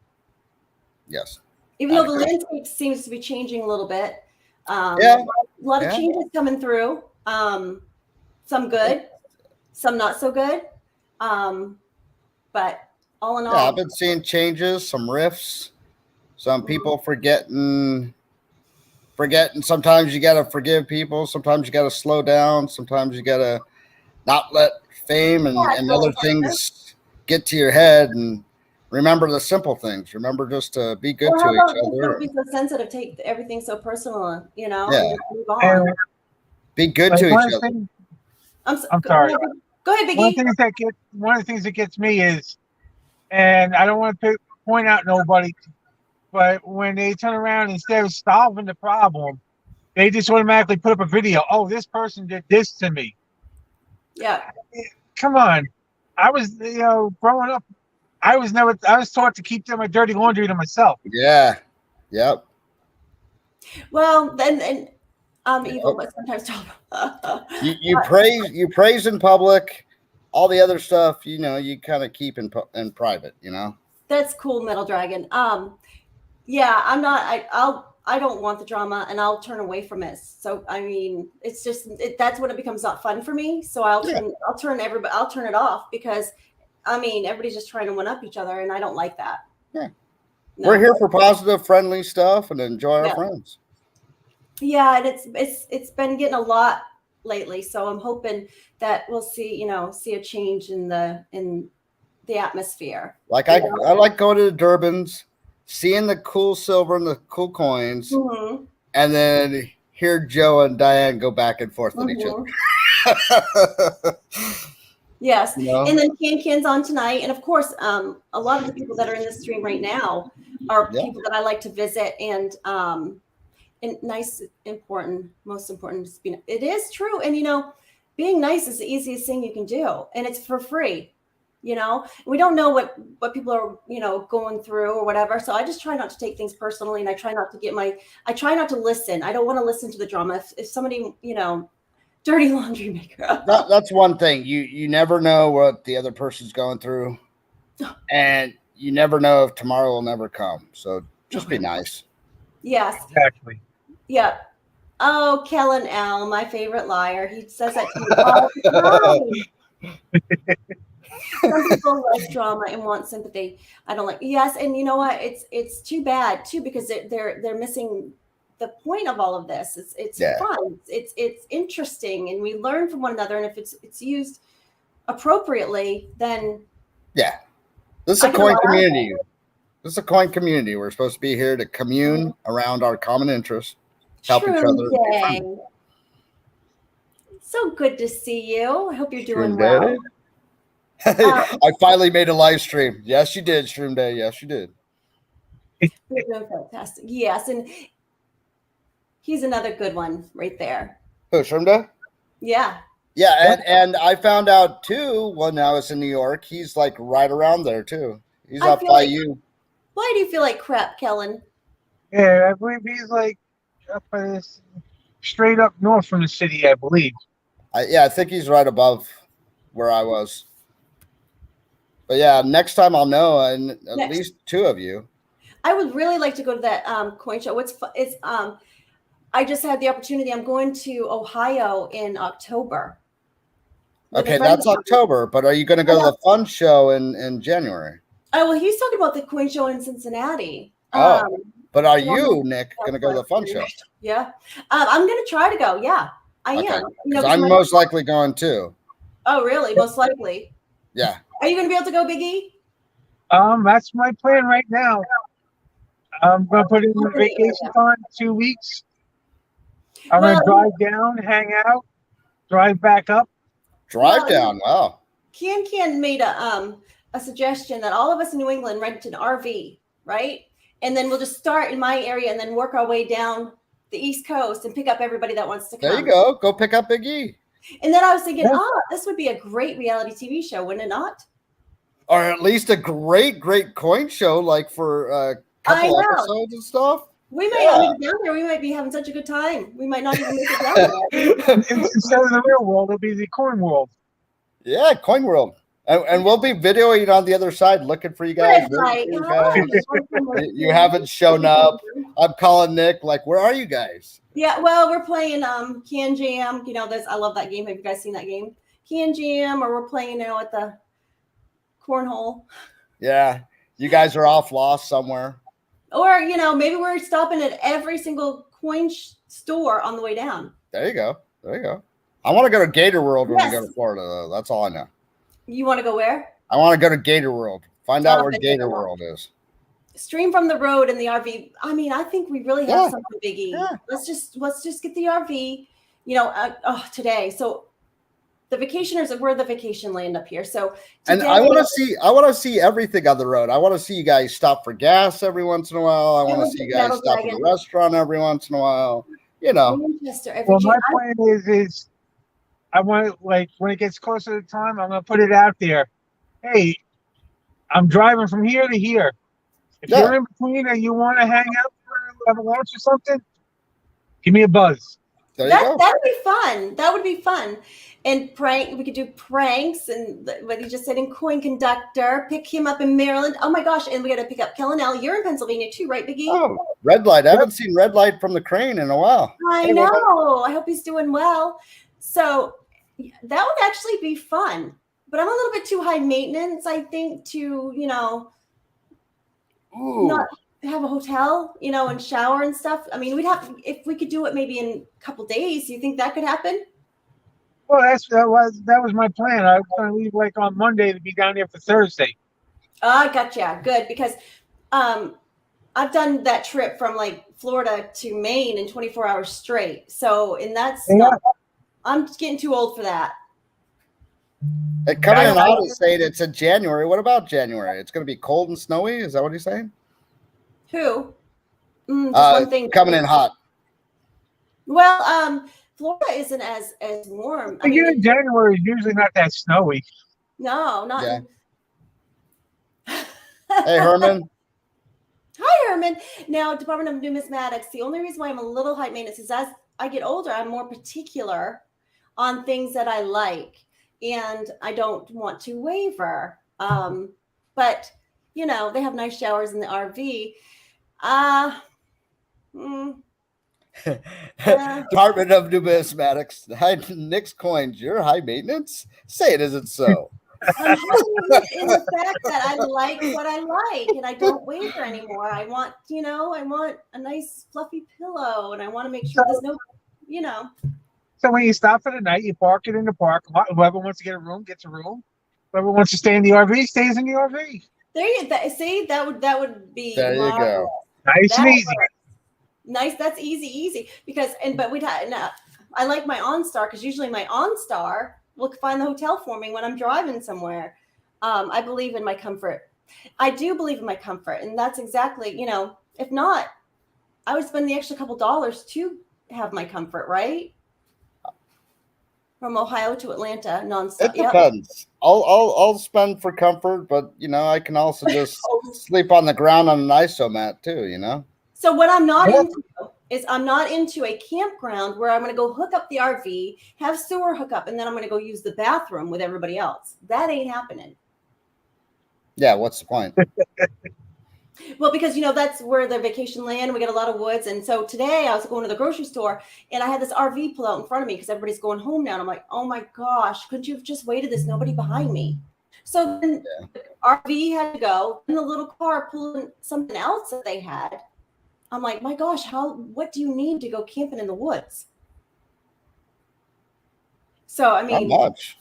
A: Yes.
B: Even though the landscape seems to be changing a little bit. A lot of changes coming through. Some good, some not so good. But all in all.
A: Yeah, I've been seeing changes, some rifts, some people forgetting. Sometimes you got to forgive people. Sometimes you got to slow down. Sometimes you got to not let fame and other things get to your head, and remember the simple things. Remember just to be good to each other.
B: Don't be so sensitive. Take everything so personal,
A: Yeah.
B: And move on.
A: Be good to each other.
C: I'm sorry.
B: Go ahead, Big E.
C: One of the things that gets me is, and I don't want to point out nobody, but when they turn around, instead of solving the problem, they just automatically put up a video. Oh, this person did this to me.
B: Yeah.
C: Come on. I was, growing up, I was taught to keep my dirty laundry to myself.
A: Yeah. Yep.
B: Well, then, and I'm evil, but sometimes don't.
A: You praise in public. All the other stuff, you kind of keep in private.
B: That's cool, Metal Dragon. Yeah, I'm not. I don't want the drama, and I'll turn away from it. So I mean, it's just that's when it becomes not fun for me. So I'll turn it off because, I mean, everybody's just trying to one up each other, and I don't like that.
A: Yeah,
B: no.
A: We're here for positive, friendly stuff and enjoy our friends.
B: Yeah, and it's been getting a lot lately, so I'm hoping that we'll see a change in the atmosphere.
A: Like I like going to the Durbins, seeing the cool silver and the cool coins, and then hear Joe and Diane go back and forth with each other.
B: Yes, and then Can's on tonight, and of course, a lot of the people that are in the stream right now are people that I like to visit, and nice, important, most important. It is true, and being nice is the easiest thing you can do, and it's for free. We don't know what people are going through or whatever, so I just try not to take things personally, and I try not to listen. I don't want to listen to the drama. If somebody dirty laundry maker.
A: That's one thing. You never know what the other person's going through, and you never know if tomorrow will never come. So just be nice.
B: Yes.
C: Exactly.
B: Yeah. Oh, Kellen L, my favorite liar. He says that to me all the time. Some people like drama and want sympathy. I don't like. Yes, and you know what? It's too bad too, because they're missing the point of all of this. It's fun. It's interesting, and we learn from one another. And if it's used appropriately, then
A: this is a coin community. This is a coin community. We're supposed to be here to commune around our common interests, help each other.
B: So good to see you. I hope you're doing well.
A: I finally made a live stream. Yes, you did, Stream Day. Yes, you did.
B: Fantastic. Yes, and he's another good one right there.
A: Who, Stream Day?
B: Yeah.
A: Yeah, and I found out too when I was in New York, he's like right around there too. He's up by you.
B: Why do you feel like crap, Kellen?
C: Yeah, I believe he's like up by this, straight up north from the city, I believe.
A: I think he's right above where I was. But yeah, next time I'll know, and at least two of you.
B: I would really like to go to that coin show. I just had the opportunity. I'm going to Ohio in October.
A: Okay, that's October. But are you going to go to the fun show in January?
B: Oh, well, he's talking about the coin show in Cincinnati.
A: But are you, Nick, going to go to the fun show?
B: Yeah, I'm going to try to go. Yeah, I am.
A: Because I'm most likely going too.
B: Oh, really? Most likely.
A: Yeah.
B: Are you going to be able to go, Big E?
C: That's my plan right now. I'm going to put in a vacation time 2 weeks. I'm going to drive down, hang out, drive back up.
A: Drive down. Wow.
B: Can made a suggestion that all of us in New England rent an RV, right? And then we'll just start in my area and then work our way down the East Coast and pick up everybody that wants to come.
A: There you go. Go pick up Big E.
B: And then I was thinking, this would be a great reality TV show, wouldn't it not?
A: Or at least a great coin show, like for a couple episodes and stuff.
B: We might not make it down there. We might be having such a good time. We might not even make it down there.
C: Instead of the real world, it'll be the coin world.
A: Yeah, coin world. And we'll be videoing on the other side, looking for you guys. You haven't shown up. I'm calling Nick, like, where are you guys?
B: Yeah, well, we're playing Can Jam. I love that game. Have you guys seen that game? Can Jam, or we're playing at the cornhole.
A: Yeah, you guys are off lost somewhere.
B: Or, maybe we're stopping at every single coin store on the way down.
A: There you go. I want to go to Gator World when we go to Florida, though. That's all I know.
B: You want to go where?
A: I want to go to Gator World. Find out where Gator World is.
B: Stream from the road in the RV. I mean, I think we really have something, Big E. Yeah. Let's just get the RV, today. So the vacationers, we're the vacation land up here. So
A: today, and I want to see everything on the road. I want to see you guys stop for gas every once in a while. I want to see you guys stop at a restaurant every once in a while.
C: Well, my plan is I want to, like, when it gets closer to time, I'm going to put it out there. Hey, I'm driving from here to here. If you're in between and you want to hang out for have a lunch or something, give me a buzz.
A: There you go.
B: That would be fun. That would be fun. And we could do pranks and what you just said in Coin Conductor, pick him up in Maryland. Oh my gosh. And we got to pick up Kellanell. You're in Pennsylvania too, right, Big E?
A: Oh, Red Light. I haven't seen Red Light from the crane in a while.
B: I know. I hope he's doing well. So that would actually be fun. But I'm a little bit too high maintenance, I think, to, not have a hotel, and shower and stuff. I mean, if we could do it maybe in a couple days, do you think that could happen?
C: Well, that was my plan. I was going to leave like on Monday to be down there for Thursday.
B: Oh, I gotcha. Good, because I've done that trip from like Florida to Maine in 24 hours straight. So, and I'm just getting too old for that.
A: Hey, coming in hot is saying it's in January. What about January? It's going to be cold and snowy. Is that what he's saying?
B: Who? Just one thing.
A: Coming in hot.
B: Well, Florida isn't as warm.
C: I mean, January is usually not that snowy.
B: No, not.
A: Yeah. Hey, Herman.
B: Hi, Herman. Now, Department of Numismatics, the only reason why I'm a little high maintenance is as I get older, I'm more particular on things that I like, and I don't want to waver. But, they have nice showers in the RV.
A: Department of Numismatics. Nick's coins. You're high maintenance? Say it isn't so.
B: I'm happy in the fact that I like what I like and I don't waver anymore. I want, a nice fluffy pillow, and I want to make sure there's no,
C: So when you stop for the night, you park it in the park. Whoever wants to get a room gets a room. Whoever wants to stay in the RV stays in the RV.
B: There you see, that would be
A: there you go.
C: Nice and easy.
B: Nice, that's easy because but I like my OnStar because usually my OnStar will find the hotel for me when I'm driving somewhere. I believe in my comfort. I do believe in my comfort, and that's exactly, if not, I would spend the extra couple dollars to have my comfort, right? From Ohio to Atlanta, nonstop.
A: It depends. I'll spend for comfort, but I can also just sleep on the ground on an isomat too.
B: So what I'm not into is I'm not into a campground where I'm going to go hook up the RV, have sewer hookup, and then I'm going to go use the bathroom with everybody else. That ain't happening.
A: Yeah, what's the point?
B: Well, because, that's where the vacation land. We got a lot of woods. And so today I was going to the grocery store and I had this RV pull out in front of me because everybody's going home now. And I'm like, oh my gosh, couldn't you have just waited? There's nobody behind me. So then the RV had to go and the little car pulling something else that they had. I'm like, my gosh, what do you need to go camping in the woods? So, I mean,
A: not much.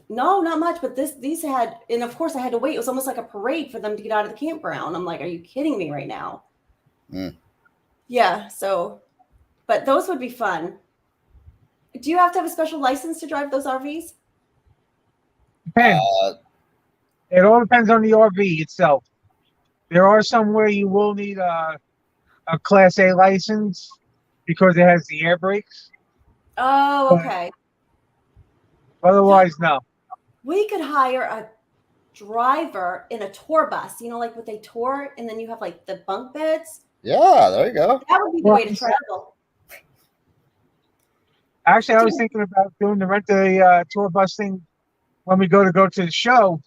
B: No, not much. But these had, and of course I had to wait. It was almost like a parade for them to get out of the campground. I'm like, are you kidding me right now? Yeah. So, but those would be fun. Do you have to have a special license to drive those RVs?
C: Depends. It all depends on the RV itself. There are some where you will need a Class A license because it has the air brakes.
B: Oh, okay.
C: Otherwise, no.
B: We could hire a driver in a tour bus, like what they tour, and then you have like the bunk beds.
A: Yeah, there you go.
B: That would be the way to travel.
C: Actually, I was thinking about doing the rent a tour bus thing when we go to the show,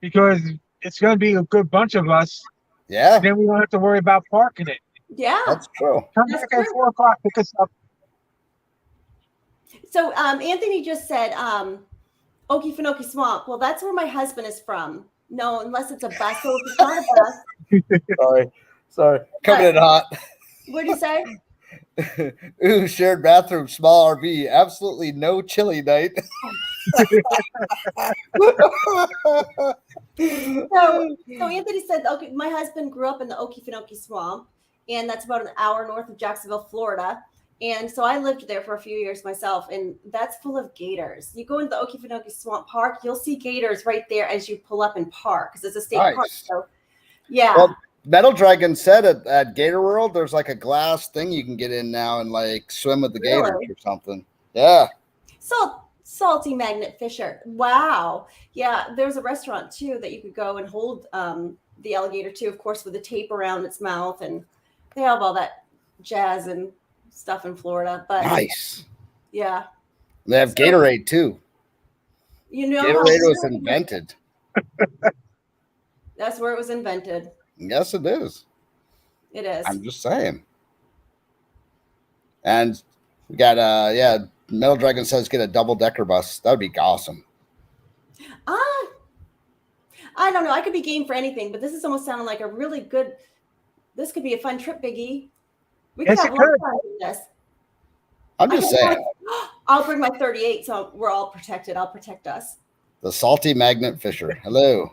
C: because it's going to be a good bunch of us.
A: Yeah.
C: And then we don't have to worry about parking it.
B: Yeah.
A: That's true.
C: Come back at 4 o'clock, pick us up.
B: So Anthony just said Okefenokee Swamp. Well, that's where my husband is from. No, unless it's a bus. So if it's not a bus.
A: Sorry. Coming in hot.
B: What did you say?
A: Ooh, shared bathroom, small RV. Absolutely no chilly night.
B: So Anthony said, okay, my husband grew up in the Okefenokee Swamp, and that's about an hour north of Jacksonville, Florida. And so I lived there for a few years myself, and that's full of gators. You go into the Okefenokee Swamp Park, you'll see gators right there as you pull up and park, because it's a state park. So, yeah.
A: Well, Metal Dragon said at Gator World, there's like a glass thing you can get in now and like swim with the gators or something. Yeah.
B: Salty Magnet Fisher. Wow. Yeah, there's a restaurant too that you could go and hold the alligator too, of course, with the tape around its mouth, and they have all that jazz. And stuff in Florida. But
A: Nice.
B: yeah,
A: They have Gatorade too.
B: you know,
A: Gatorade was invented.
B: That's where it was invented.
A: Yes, it is.
B: It is.
A: I'm just saying. And we got Metal Dragon says get a double-decker bus. That would be awesome.
B: I don't know. I could be game for anything, but this is almost sounding like a really good. This could be a fun trip, Big E. We could
C: Yes,
B: have a
C: it
B: lot
C: could.
B: of fun with this.
A: I'm just saying.
B: I'll bring my 38, so we're all protected. I'll protect us.
A: The Salty Magnet Fisher. Hello.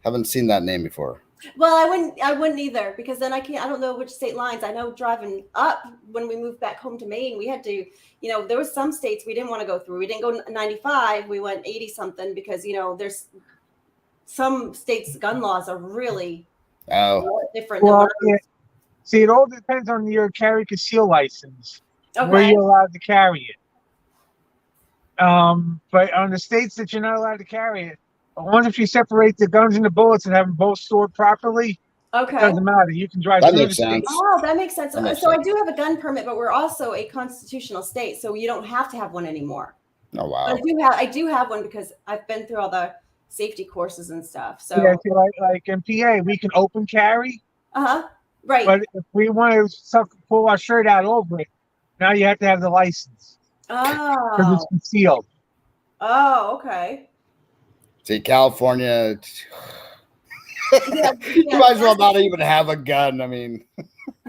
A: Haven't seen that name before.
B: Well, I wouldn't either, because then I don't know which state lines. I know driving up when we moved back home to Maine, we had to, there was some states we didn't want to go through. We didn't go 95. We went 80 something because, there's some states' gun laws are really different.
C: Well, see, it all depends on your carry conceal license, where you're allowed to carry it. But on the states that you're not allowed to carry it, once if you separate the guns and the bullets and have them both stored properly, it doesn't matter. You can drive through the state.
B: Oh, that makes sense. So I do have a gun permit, but we're also a constitutional state, so you don't have to have one anymore.
A: Oh wow!
B: I do have one because I've been through all the safety courses and stuff. So
C: yeah, like in PA, we can open carry.
B: Right.
C: But if we want to pull our shirt out over it, now you have to have the license.
B: Oh.
C: Because it's concealed.
B: Oh, okay.
A: See, California, you might as well not even have a gun. I mean,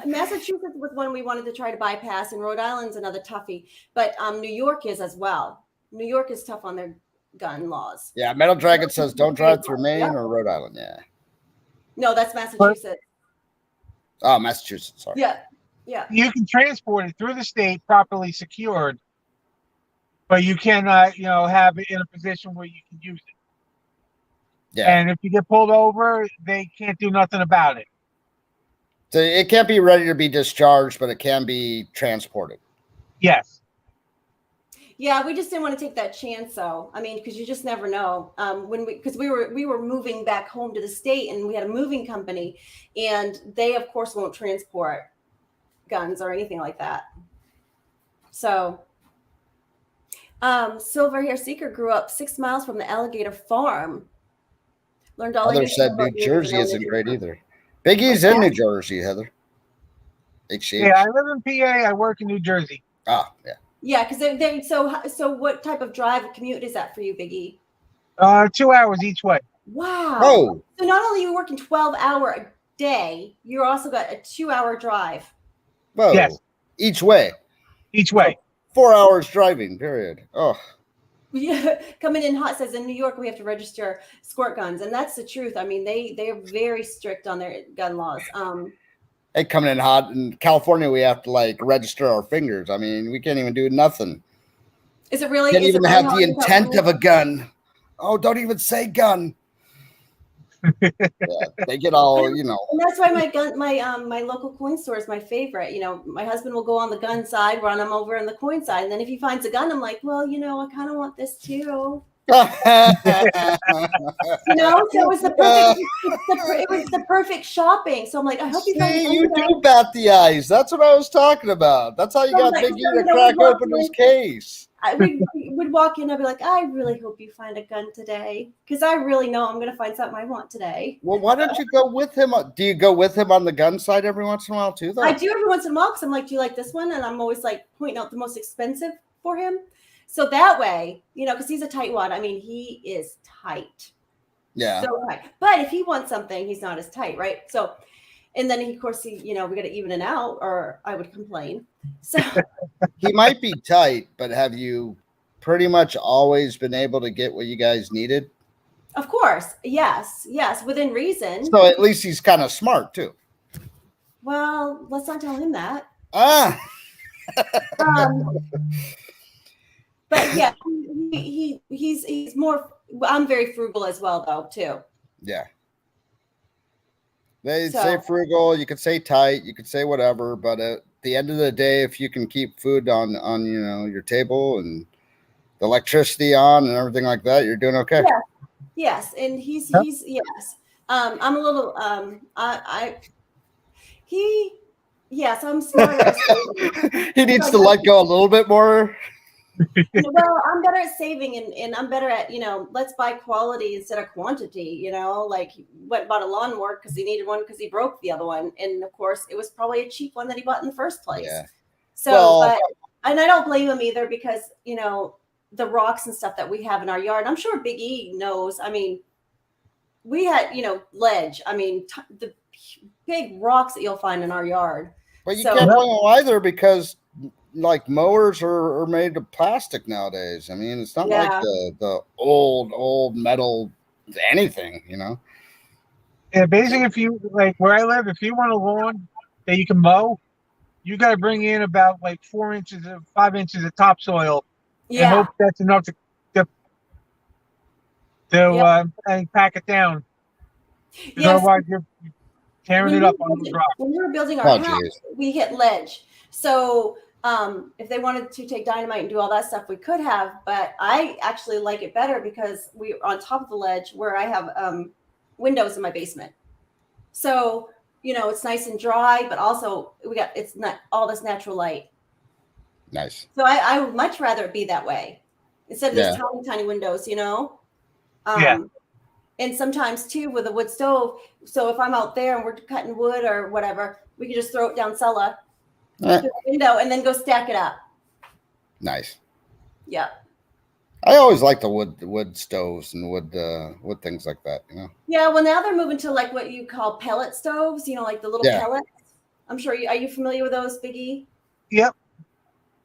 B: Massachusetts was one we wanted to try to bypass, and Rhode Island's another toughie. But New York is as well. New York is tough on their gun laws.
A: Yeah, Metal Dragon says don't drive through Maine or Rhode Island. Yeah.
B: No, that's Massachusetts.
A: Oh, Massachusetts. Sorry.
B: Yeah. Yeah.
C: You can transport it through the state properly secured, but you cannot, have it in a position where you can use it.
A: Yeah.
C: And if you get pulled over, they can't do nothing about it.
A: So it can't be ready to be discharged, but it can be transported.
C: Yes.
B: Yeah, we just didn't want to take that chance, though. I mean, because you just never know. Because we were moving back home to the state, and we had a moving company, and they, of course, won't transport guns or anything like that. So, Silver Hair Seeker grew up 6 miles from the alligator farm. Learned all.
A: Heather said New Jersey isn't great either. Big E's in New Jersey, Heather. Exchange.
C: Yeah, I live in PA. I work in New Jersey.
A: Ah, yeah.
B: Yeah, because so what type of drive commute is that for you, Big E?
C: 2 hours each way.
B: Wow.
A: Oh.
B: So not only are you working 12-hour a day, you also got a 2-hour drive.
A: Whoa.
C: Yes.
A: Each way.
C: Each way.
A: 4 hours driving, period. Oh.
B: Yeah, coming in hot says in New York we have to register squirt guns, and that's the truth. I mean, they are very strict on their gun laws.
A: Hey, coming in hot in California, we have to register our fingers. I mean, we can't even do nothing.
B: Is it really?
A: Can't even have the intent of a gun. Oh, don't even say gun. Yeah, they get all,
B: And that's why my local coin store is my favorite. My husband will go on the gun side, run him over on the coin side, and then if he finds a gun, I'm like, well, I kind of want this too. So it was the perfect shopping. So I'm like, I hope you find.
A: See, you do bat the eyes. That's what I was talking about. That's how you got Big E to crack open his case.
B: I would walk in. I'd be like, I really hope you find a gun today, because I really know I'm going to find something I want today.
A: Well, why don't you go with him? Do you go with him on the gun side every once in a while too, though?
B: I do every once in a while, because I'm like, do you like this one? And I'm always pointing out the most expensive for him. So that way, because he's a tight wad. I mean, he is tight.
A: Yeah.
B: So tight. But if he wants something, he's not as tight, right? So, and then of course, we got to even it out, or I would complain. So
A: he might be tight, but have you pretty much always been able to get what you guys needed?
B: Of course. Yes, within reason.
A: So at least he's kind of smart too.
B: Well, let's not tell him that. But yeah, he's more. I'm very frugal as well, though, too.
A: Yeah. They say frugal. You could say tight. You could say whatever. But at the end of the day, if you can keep food on your table and the electricity on and everything like that, you're doing okay.
B: Yeah. Yes, and he's yes. I'm a little Yes, I'm smarter at saving.
A: He needs to let go a little bit more.
B: Well, I'm better at saving, and I'm better at, let's buy quality instead of quantity, like he went and bought a lawnmower because he needed one because he broke the other one. And of course it was probably a cheap one that he bought in the first place.
A: Yeah.
B: So, and I don't blame him either because, the rocks and stuff that we have in our yard, I'm sure Big E knows. I mean, we had, ledge. I mean, the big rocks that you'll find in our yard.
A: But you can't blame them either because like mowers are made of plastic nowadays. I mean, it's not like the old metal anything,
C: Yeah, basically, if you like where I live, if you want a lawn that you can mow, you got to bring in about like 5 inches of topsoil, and hope that's enough to pack it down. Otherwise, you're tearing it up on the rock.
B: When we were building our house, we hit ledge. So if they wanted to take dynamite and do all that stuff, we could have. But I actually like it better because we're on top of the ledge where I have windows in my basement. So, it's nice and dry, but also it's not all this natural light.
A: Nice.
B: So I would much rather it be that way instead of these tiny, tiny windows, And sometimes too with a wood stove. So if I'm out there and we're cutting wood or whatever, we can just throw it down cellar through the window and then go stack it up.
A: Nice.
B: Yeah.
A: I always like the wood stoves and wood things like that,
B: Yeah, well now they're moving to like what you call pellet stoves, like the little pellets. I'm sure are you familiar with those, Big E?
C: Yep.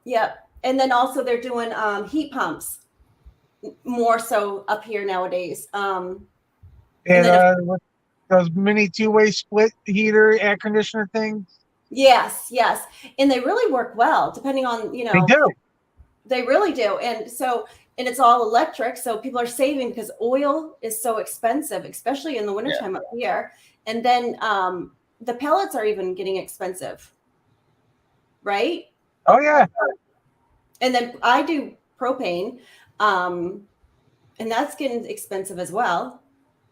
B: Yep. And then also they're doing heat pumps more so up here nowadays.
C: Those mini two-way split heater air conditioner things.
B: Yes. And they really work well depending on,
C: They do.
B: They really do. And it's all electric. So people are saving because oil is so expensive, especially in the wintertime up here. And then the pellets are even getting expensive. Right?
C: Oh, yeah.
B: And then I do propane. And that's getting expensive as well.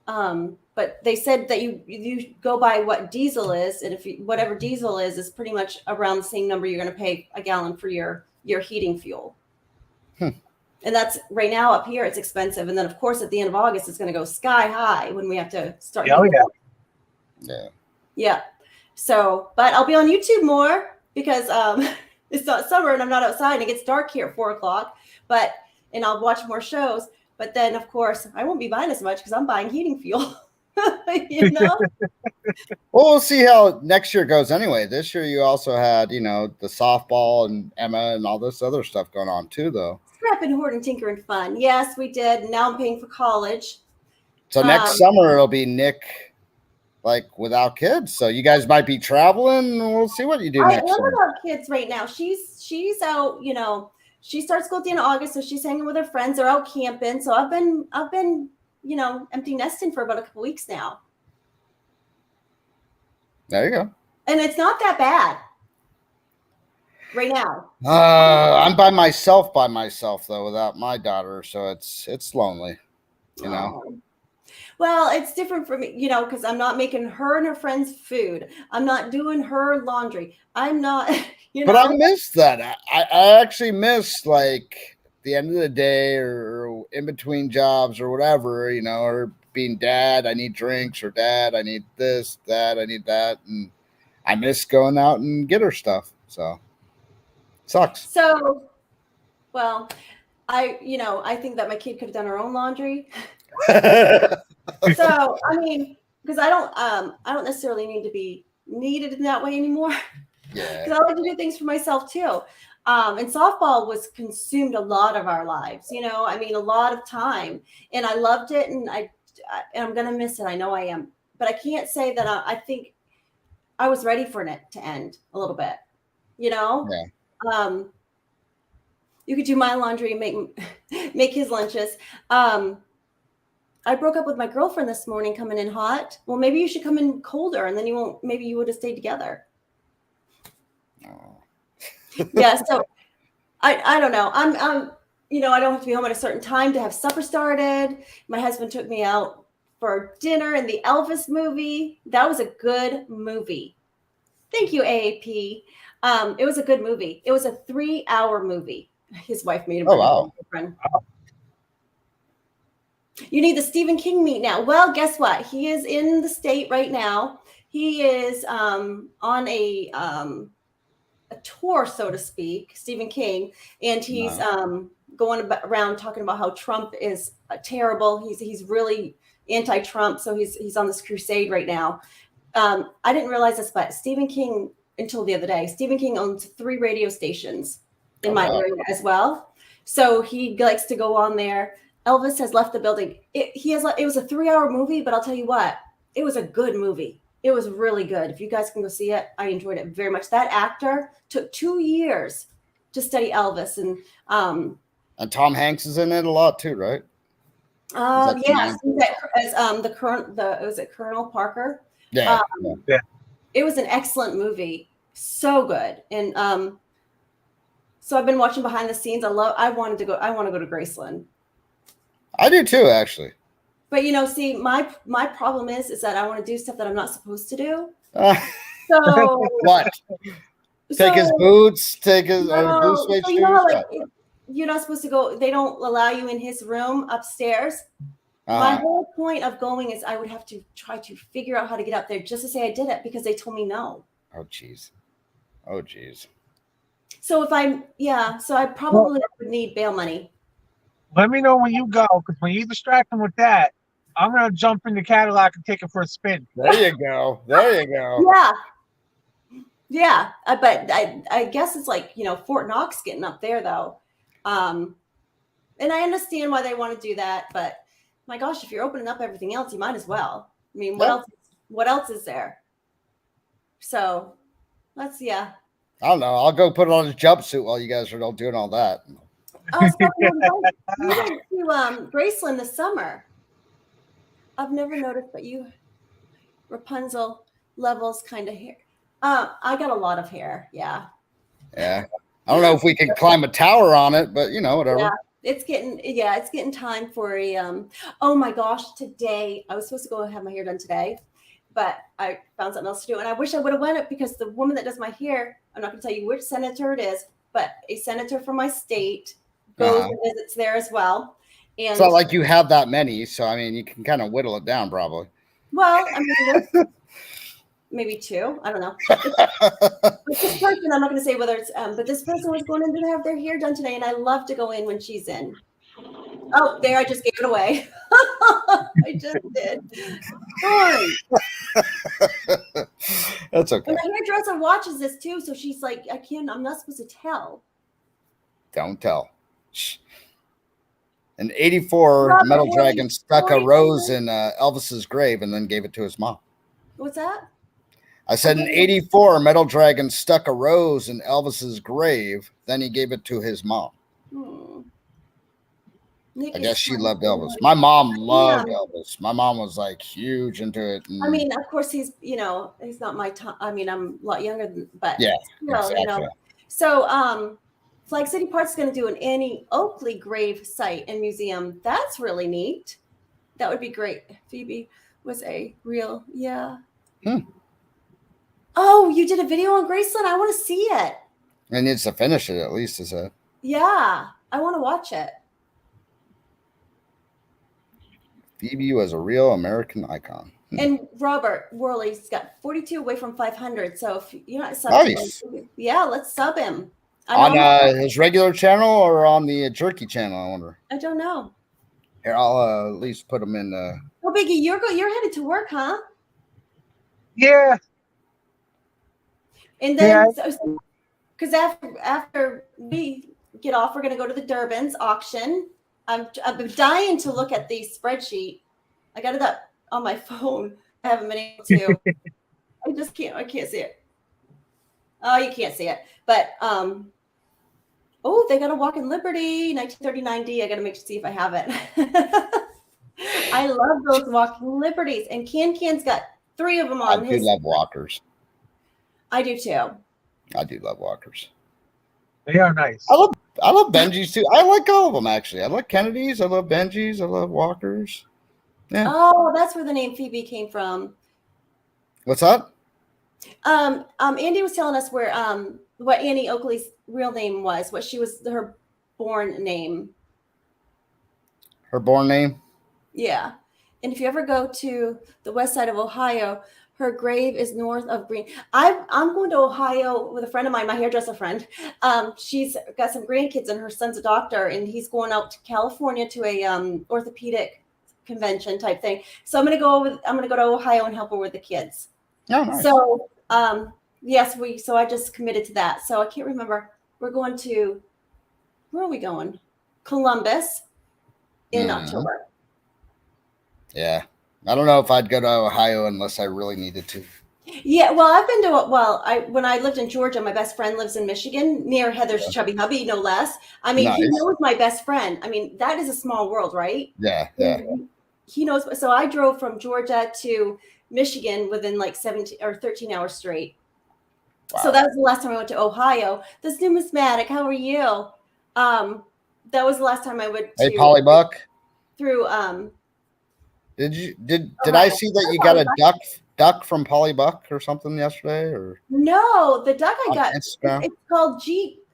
B: But they said that you go by what diesel is. And whatever diesel is pretty much around the same number you're going to pay a gallon for your heating fuel. And that's right now up here, it's expensive. And then of course, at the end of August, it's going to go sky high when we have to start. Yeah. So, but I'll be on YouTube more because it's not summer and I'm not outside and it gets dark here at 4:00, and I'll watch more shows. But then of course I won't be buying as much because I'm buying heating fuel. Well,
A: we'll see how next year goes anyway. This year you also had, the softball and Emma and all this other stuff going on too, though.
B: Scrapping, hoarding, tinkering fun. Yes, we did. Now I'm paying for college.
A: So next summer it'll be Nick, like without kids. So you guys might be traveling. We'll see what you do next summer.
B: I am without kids right now. She's out. She starts school at the end of August, so she's hanging with her friends. They're out camping. So I've been empty nesting for about a couple weeks now.
A: There you go.
B: And it's not that bad right now.
A: I'm by myself though, without my daughter. So it's lonely,
B: Well, it's different for me, because I'm not making her and her friends food. I'm not doing her laundry. I'm not,
A: But I miss that. I actually miss like the end of the day or in between jobs or whatever, or being dad, I need drinks, or dad, I need this, that, I need that. And I miss going out and get her stuff. So sucks.
B: So, well, I think that my kid could have done her own laundry. So, I mean, because I don't necessarily need to be needed in that way anymore.
A: Yeah.
B: Because I like to do things for myself too. And softball was consumed a lot of our lives, a lot of time, and I loved it. And I'm going to miss it. I know I am, but I can't say that I think I was ready for it to end a little bit,
A: Yeah.
B: You could do my laundry and make his lunches. I broke up with my girlfriend this morning coming in hot. Well, maybe you should come in colder and then maybe you would have stayed together.
A: Oh.
B: Yeah. So I don't know. I don't have to be home at a certain time to have supper started. My husband took me out for dinner in the Elvis movie. That was a good movie. Thank you, AAP. It was a good movie. It was a 3-hour movie. His wife made him.
A: Oh, wow.
B: You need the Stephen King meet now. Well, guess what? He is in the state right now. He is on a tour, so to speak, Stephen King, and he's going around talking about how Trump is terrible. He's really anti-Trump, so he's on this crusade right now. I didn't realize this, but Stephen King, until the other day, Stephen King owns 3 radio stations in my area as well. So he likes to go on there. Elvis has left the building. It was a 3-hour movie, but I'll tell you what, it was a good movie. It was really good. If you guys can go see it, I enjoyed it very much. That actor took 2 years to study Elvis, and
A: Tom Hanks is in it a lot too, right?
B: Yes, as was it Colonel Parker?
A: Yeah,
C: yeah.
B: It was an excellent movie, so good, and so I've been watching behind the scenes. I want to go to Graceland.
A: I do too, actually.
B: But see, my problem is that I want to do stuff that I'm not supposed to do.
A: So what? Take his boots. Take his blue suede shoes.
B: You're not supposed to go. They don't allow you in his room upstairs. My whole point of going is I would have to try to figure out how to get up there just to say I did it because they told me no.
A: Oh jeez.
B: So I probably would need bail money.
C: Let me know when you go, because when you distract them with that, I'm gonna jump in the Cadillac and take it for a spin.
A: There you go.
B: Yeah. But I guess it's like Fort Knox getting up there though, and I understand why they want to do that. But my gosh, if you're opening up everything else, you might as well. I mean, what else is there? So let's I
A: don't know. I'll go put on a jumpsuit while you guys are all doing all that.
B: We went to Graceland this summer. I've never noticed, but Rapunzel levels kind of hair. I got a lot of hair. Yeah.
A: Yeah. I don't know if we can climb a tower on it, but whatever.
B: Yeah, it's getting time for a. Oh my gosh! Today I was supposed to go and have my hair done today, but I found something else to do, and I wish I would have went it because the woman that does my hair, I'm not going to tell you which senator it is, but a senator from my state goes and visits there as well. And
A: it's not like you have that many, so I mean, you can kind of whittle it down, probably.
B: Well, I mean, maybe 2. I don't know. But this person, I'm not going to say whether it's, but this person was going in to have their hair done today, and I love to go in when she's in. Oh, there! I just gave it away. I just did. Sorry.
A: That's okay.
B: And the hairdresser watches this too, so she's like, I'm not supposed to tell.
A: Don't tell. An 84 metal dragon stuck a rose in Elvis's grave and then gave it to his mom.
B: What's that?
A: I said an 84 metal dragon stuck a rose in Elvis's grave, then he gave it to his mom. I guess she loved Elvis. My mom loved Elvis. My mom was like huge into it.
B: I mean, of course, he's not my time. I mean, I'm a lot younger but
A: yeah,
B: exactly. So, Flag City Park's going to do an Annie Oakley grave site and museum. That's really neat. That would be great. Phoebe was a real, Oh, you did a video on Graceland? I want to see it.
A: It needs to finish it, at least, is it?
B: Yeah, I want to watch it.
A: Phoebe was a real American icon.
B: And Robert Worley's got 42 away from 500. So if you're not subbing, let's sub him.
A: On his regular channel or on the Jerky channel, I wonder.
B: I don't know.
A: Here, I'll at least put him in.
B: Oh, Biggie, you're headed to work, huh?
C: Yeah.
B: And then, because after we get off, we're going to go to the Durbin's auction. I've been dying to look at the spreadsheet. I got it up on my phone. I haven't been able to. I just can't. I can't see it. Oh, you can't see it. But they got a Walk in Liberty 1939D. I got to see if I have it. I love those Walk in Liberties, and Can's got 3 of them on.
A: I do love walkers.
B: I do too.
A: I do love walkers.
C: They are nice.
A: I love Benjis too. I like all of them actually. I like Kennedy's. I love Benjis. I love walkers. Yeah.
B: Oh, that's where the name Phoebe came from.
A: What's that?
B: Andy was telling us where what Annie Oakley's real name was, what she was her born name.
A: Her born name?
B: Yeah. And if you ever go to the west side of Ohio, her grave is north of Green. I'm going to Ohio with a friend of mine, my hairdresser friend. She's got some grandkids and her son's a doctor, and he's going out to California to a orthopedic convention type thing. So I'm gonna go to Ohio and help her with the kids.
A: Oh, nice.
B: So yes, so I just committed to that. So I can't remember. We're going to, where are we going? Columbus in October.
A: Yeah. I don't know if I'd go to Ohio unless I really needed to.
B: Yeah, well, I've been to when I lived in Georgia, my best friend lives in Michigan near Heather's chubby hubby, no less. I mean,
A: Nice.
B: He knows my best friend. I mean, that is a small world, right?
A: Yeah.
B: He knows. So I drove from Georgia to Michigan within like 17 or 13 hours straight. Wow. So that was the last time I went to Ohio. This numismatic, how are you? That was the last time I went to.
A: Hey, Polly Buck.
B: Through
A: Did I see that you got a duck from Polly Buck or something yesterday? Or
B: no, the duck I got.
A: Instagram?
B: It's called Jeep.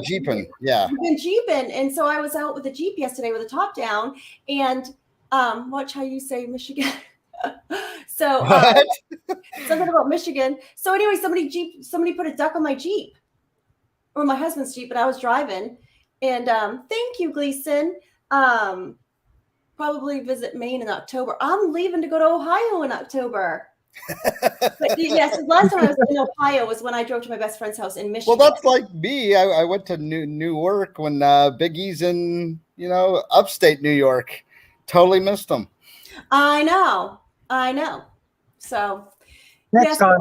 A: Jeeping. Yeah.
B: We've been Jeeping, and so I was out with a Jeep yesterday with the top down, and watch how you say Michigan. So something about Michigan. So anyway, somebody put a duck on my Jeep, or my husband's Jeep, but I was driving, and thank you, Gleason. Probably visit Maine in October. I'm leaving to go to Ohio in October. But yes, the last time I was in Ohio was when I drove to my best friend's house in Michigan.
A: Well, that's like me. I went to Newark when Big E's in, upstate New York. Totally missed him.
B: I know. So
C: next time.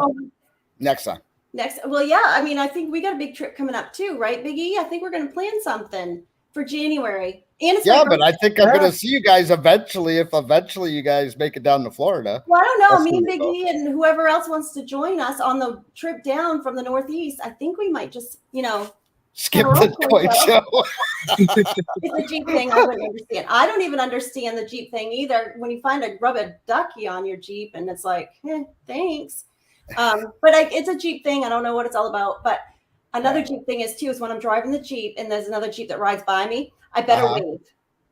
B: Well, yeah. I mean, I think we got a big trip coming up too, right, Big E? I think we're going to plan something for January. And it's
A: but I think I'm going to see you guys eventually. If eventually you guys make it down to Florida.
B: Well, I don't know. Me and Big E and whoever else wants to join us on the trip down from the Northeast, I think we might just,
A: skip the toy show.
B: It's a Jeep thing I wouldn't understand. I don't even understand the Jeep thing either. When you find a rubber ducky on your Jeep and it's like, thanks. But it's a Jeep thing. I don't know what it's all about. But another Jeep thing is when I'm driving the Jeep and there's another Jeep that rides by me, I better wave.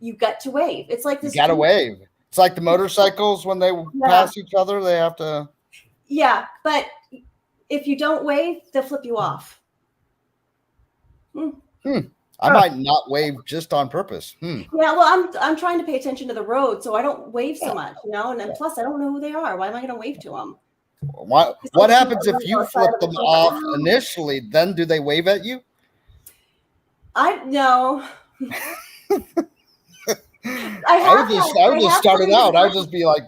B: You got to wave. It's like this.
A: You got to wave. It's like the motorcycles when they pass each other, they have to. Yeah,
B: but if you don't wave, they'll flip you off.
A: I might not wave just on purpose.
B: Yeah, well, I'm trying to pay attention to the road, so I don't wave so much, and then plus I don't know who they are. Why am I going to wave to them?
A: What happens if you flip them off initially? Then do they wave at you?
B: No.
A: I would just start it out. I would just be like,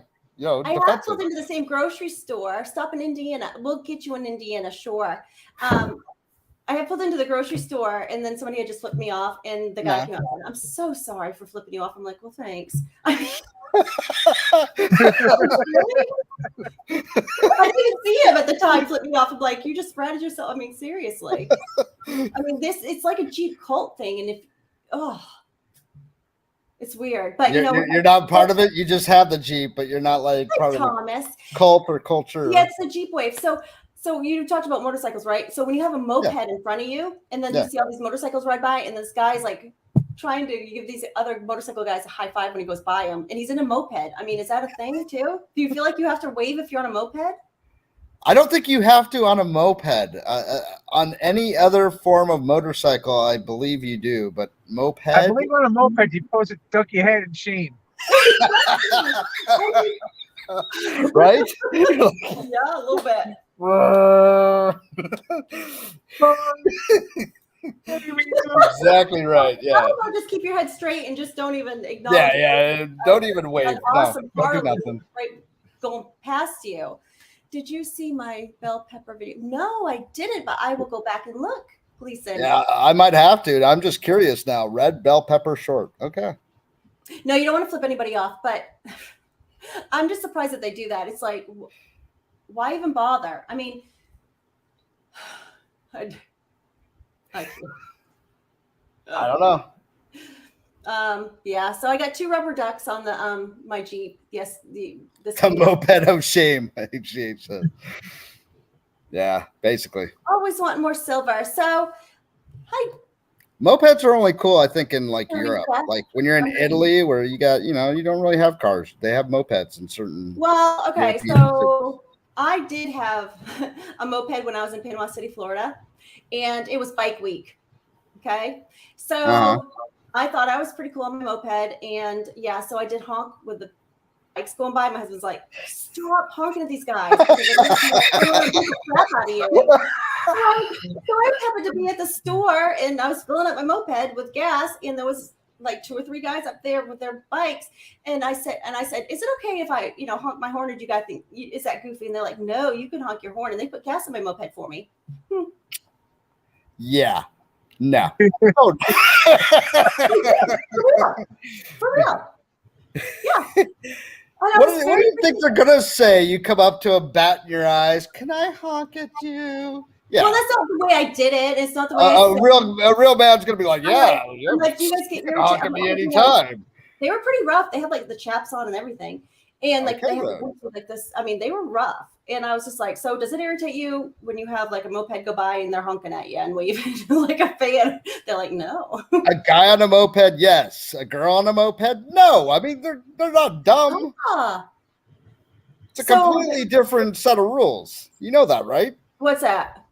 B: I have pulled into the same grocery store. Stop in Indiana. We'll get you in Indiana, sure. I had pulled into the grocery store, and then somebody had just flipped me off, and the guy came up and said, "I'm so sorry for flipping you off." I'm like, "Well, thanks." I didn't even see him at the time flip me off. I'm like, "You just ratted yourself." I mean, seriously. I mean, it's like a Jeep cult thing, and it's weird. But
A: you're not part of it. You just have the Jeep, but you're not like part of the cult or culture.
B: Yeah, it's the Jeep wave. So you talked about motorcycles, right? So when you have a moped in front of you, and then you see all these motorcycles ride by, and this guy's like trying to give these other motorcycle guys a high five when he goes by him, and he's in a moped. I mean, is that a thing too? Do you feel like you have to wave if you're on a moped?
A: I don't think you have to on a moped. On any other form of motorcycle, I believe you do, but moped.
C: I believe on a moped, you pose it, duck your head in shame.
A: Right?
B: Yeah, a little bit.
A: Exactly right. Yeah.
B: How about just keep your head straight and just don't even acknowledge?
A: Yeah. Don't even wave.
B: An awesome
A: don't do nothing.
B: Right, going past you. Did you see my bell pepper video? No, I didn't, but I will go back and look, Gleason.
A: Yeah, I might have to. I'm just curious now. Red bell pepper short. Okay.
B: No, you don't want to flip anybody off, but I'm just surprised that they do that. It's like, why even bother? I mean, I
A: don't know.
B: Yeah, so I got 2 rubber ducks on the my Jeep. Yes,
A: the moped of shame. I think she said. Yeah, basically.
B: Always want more silver. So, hi.
A: Mopeds are only cool, I think, in like
B: Sorry,
A: Europe.
B: Beth.
A: Like when you're in
B: Okay.
A: Italy, where you got, you don't really have cars. They have mopeds in certain.
B: Well, okay.
A: European
B: So I did have a moped when I was in Panama City, Florida, and it was bike week. Okay. So I thought I was pretty cool on my moped. And yeah, so I did honk with the bikes going by. My husband's like, stop honking at these guys. Because they're going to beat the crap out of you. So I happened to be at the store and I was filling up my moped with gas, and there was like 2 or 3 guys up there with their bikes. And I said, is it okay if I, honk my horn, or do you guys think, is that goofy? And they're like, no, you can honk your horn. And they put gas in my moped for me.
A: Yeah. No.
B: For real. Yeah.
A: What do you think they're gonna say? You come up to a bat in your eyes. Can I honk at you? Yeah.
B: Well, that's not the way I did it. It's not the way
A: a real man's gonna be like, yeah.
B: I'm like, do you guys get your
A: honk at me anytime?
B: They were pretty rough. They had like the chaps on and everything. And like they had like this. I mean, they were rough. And I was just like, so does it irritate you when you have like a moped go by and they're honking at you and waving like a fan? They're like, no.
A: A guy on a moped, yes. A girl on a moped, no. I mean, they're not dumb. It's a completely different set of rules. You know that, right?
B: What's that?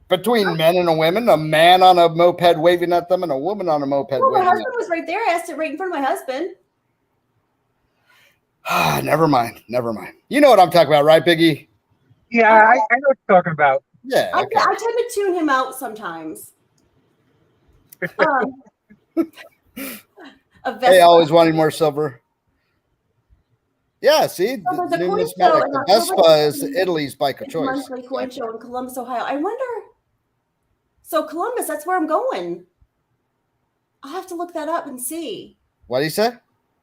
A: Between men and women, a man on a moped waving at them and a woman on a moped waving
B: my husband was right there. I asked it right in front of my husband.
A: Never mind. You know what I'm talking about, right, Big E?
C: Yeah, I know what you're talking about.
A: Yeah. Okay.
B: I tend to tune him out sometimes.
A: Hey, always wanting more silver. Yeah, see, numismatic. The Vespa is Italy's bike of choice.
B: Monthly coin show in Columbus, Ohio. I wonder. So Columbus, that's where I'm going. I'll have to look that up and see.
A: What do you say?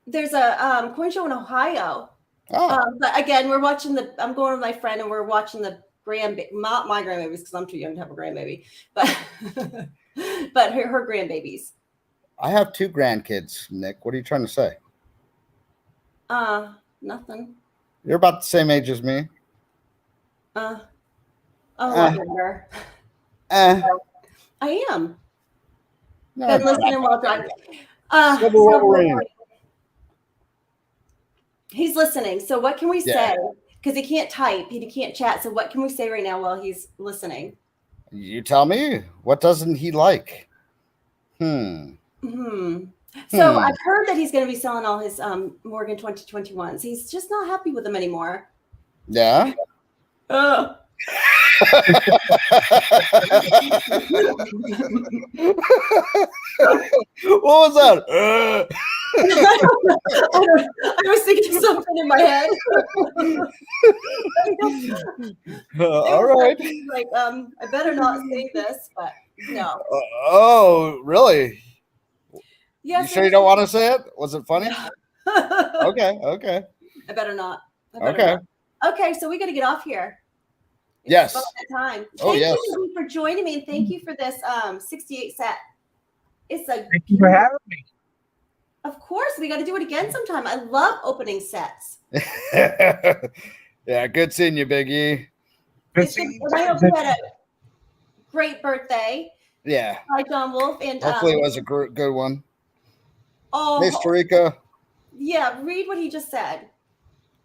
B: There's a coin show in Ohio.
A: Oh.
B: But again, I'm going with my friend and we're watching the not my grandbabies because I'm too young to have a grandbaby, but but her grandbabies.
A: I have 2 grandkids, Nick. What are you trying to say?
B: Nothing.
A: You're about the same age as me.
B: A lot younger. I am.
A: No,
B: been listening while driving. He's listening. So what can we say? Because he can't type, he can't chat. So what can we say right now while he's listening?
A: You tell me. What doesn't he like?
B: So I've heard that he's going to be selling all his Morgan 2021s. He's just not happy with them anymore.
A: Yeah. What was that?
B: I was thinking something in my head.
A: All right.
B: Like, I better not say this, but no.
A: Oh, really?
B: Yes.
A: You sure you don't want to say it? Was it funny? Okay.
B: I better not.
A: Okay.
B: Okay, so we got to get off here.
A: Yes.
B: Time.
A: Thank
B: you for joining me, and thank you for this 68 set.
C: Thank you for having me.
B: Of course, we got to do it again sometime. I love opening sets.
A: Yeah, good seeing you, Big E.
B: I hope you had a great birthday.
A: Yeah.
B: Hi, John Wolf, and
A: hopefully it was a good one.
B: Oh,
A: hey, Starika.
B: Yeah, read what he just said.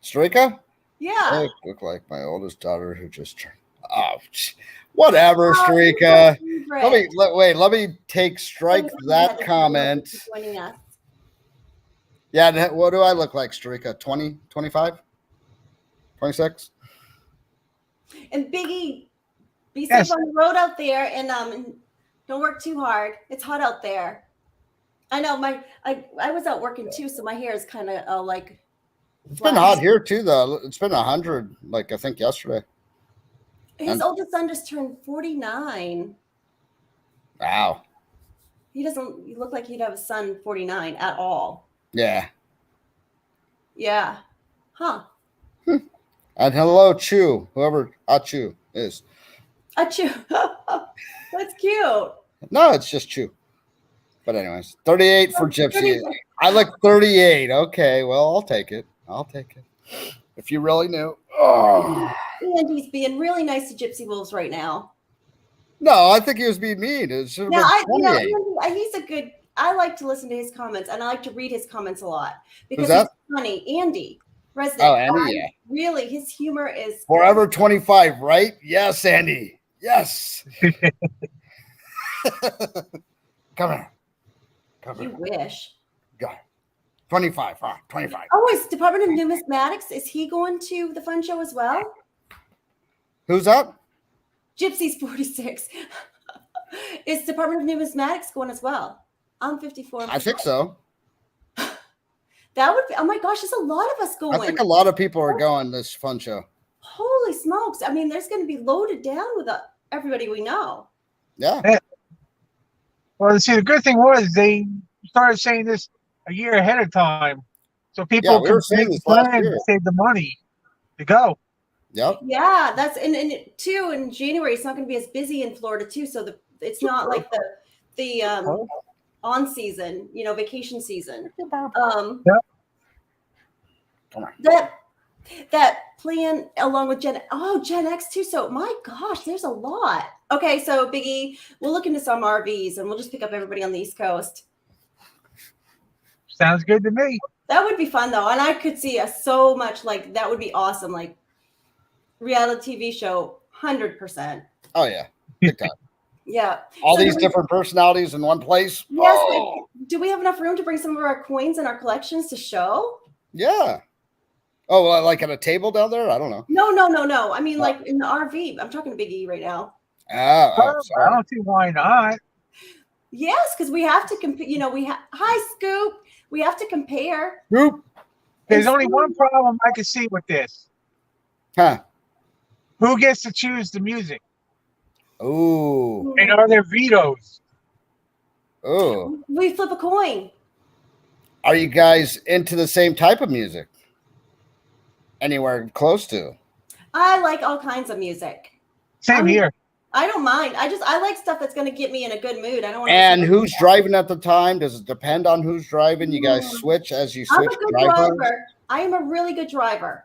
A: Starika?
B: Yeah.
A: I look like my oldest daughter who just turned. Oh, whatever, Starika. Let me strike that comment. Yeah, what do I look like, Starika? 20, 25, 26?
B: And Biggie, be safe on the road out there, and don't work too hard. It's hot out there. I know I was out working too, so my hair is kind of like.
A: It's been hot here too, though. It's been 100, like I think yesterday.
B: His oldest son just turned 49.
A: Wow.
B: He doesn't look like he'd have a son 49 at all.
A: Yeah.
B: Yeah. Huh.
A: And hello, Chu, whoever Achu is.
B: Achu. That's cute.
A: No, it's just Chu. But anyways, 38 for Gypsy. I look 38. Okay, well, I'll take it. If you really knew. Oh.
B: Andy's being really nice to Gypsy Wolves right now.
A: No, I think he was being mean. It should have been 28.
B: Andy, he's a good. I like to listen to his comments, and I like to read his comments a lot because
A: Who's that?
B: he's funny. Andy, resident.
A: Oh, Andy, yeah.
B: Really, his humor is
A: Forever 25, right? Yes, Andy. Yes. Come here.
B: You wish.
A: Go. 25, huh? 25.
B: Oh, is Department of Numismatics, is he going to the fun show as well?
A: Who's that?
B: Gypsy's 46. Is Department of Numismatics going as well? I'm 54.
A: I think so.
B: That would be, oh my gosh, there's a lot of us going.
A: I think a lot of people are going this fun show.
B: Holy smokes. I mean, there's going to be loaded down with everybody we know.
A: Yeah.
C: Well, see, the good thing was they started saying this a year ahead of time, so people
A: we
C: could
A: were saying
C: make
A: this last
C: plans
A: year.
C: to save the money to go.
A: Yep.
B: Yeah, that's and too in January it's not going to be as busy in Florida too, so it's not like the on season, vacation season. That plan along with Gen X too. So my gosh, there's a lot. Okay, so Big E, we'll look into some RVs and we'll just pick up everybody on the East Coast.
C: Sounds good to me.
B: That would be fun though, and I could see so much like that would be awesome, like reality TV show, 100%.
A: Oh yeah, big time.
B: Yeah.
A: All these different personalities in one place.
B: Yes.
A: Oh.
B: Do we have enough room to bring some of our coins and our collections to show?
A: Yeah. Oh, like at a table down there? I don't know.
B: No. I mean, like in the RV. I'm talking to Big E right now.
A: Oh, sorry.
C: I don't see why not.
B: Yes, because we have to compare. Hi, Scoop. We have to compare.
A: Scoop.
C: There's only one problem I can see with this.
A: Huh.
C: Who gets to choose the music?
A: Ooh.
C: And are there vetoes?
A: Ooh.
B: We flip a coin.
A: Are you guys into the same type of music? Anywhere close to?
B: I like all kinds of music.
C: Same here.
B: I don't mind. I like stuff that's going to get me in a good mood. I don't want.
A: And who's driving at the time? Does it depend on who's driving? You guys switch as you switch
B: I'm a good
A: drivers?
B: driver. I am a really good driver.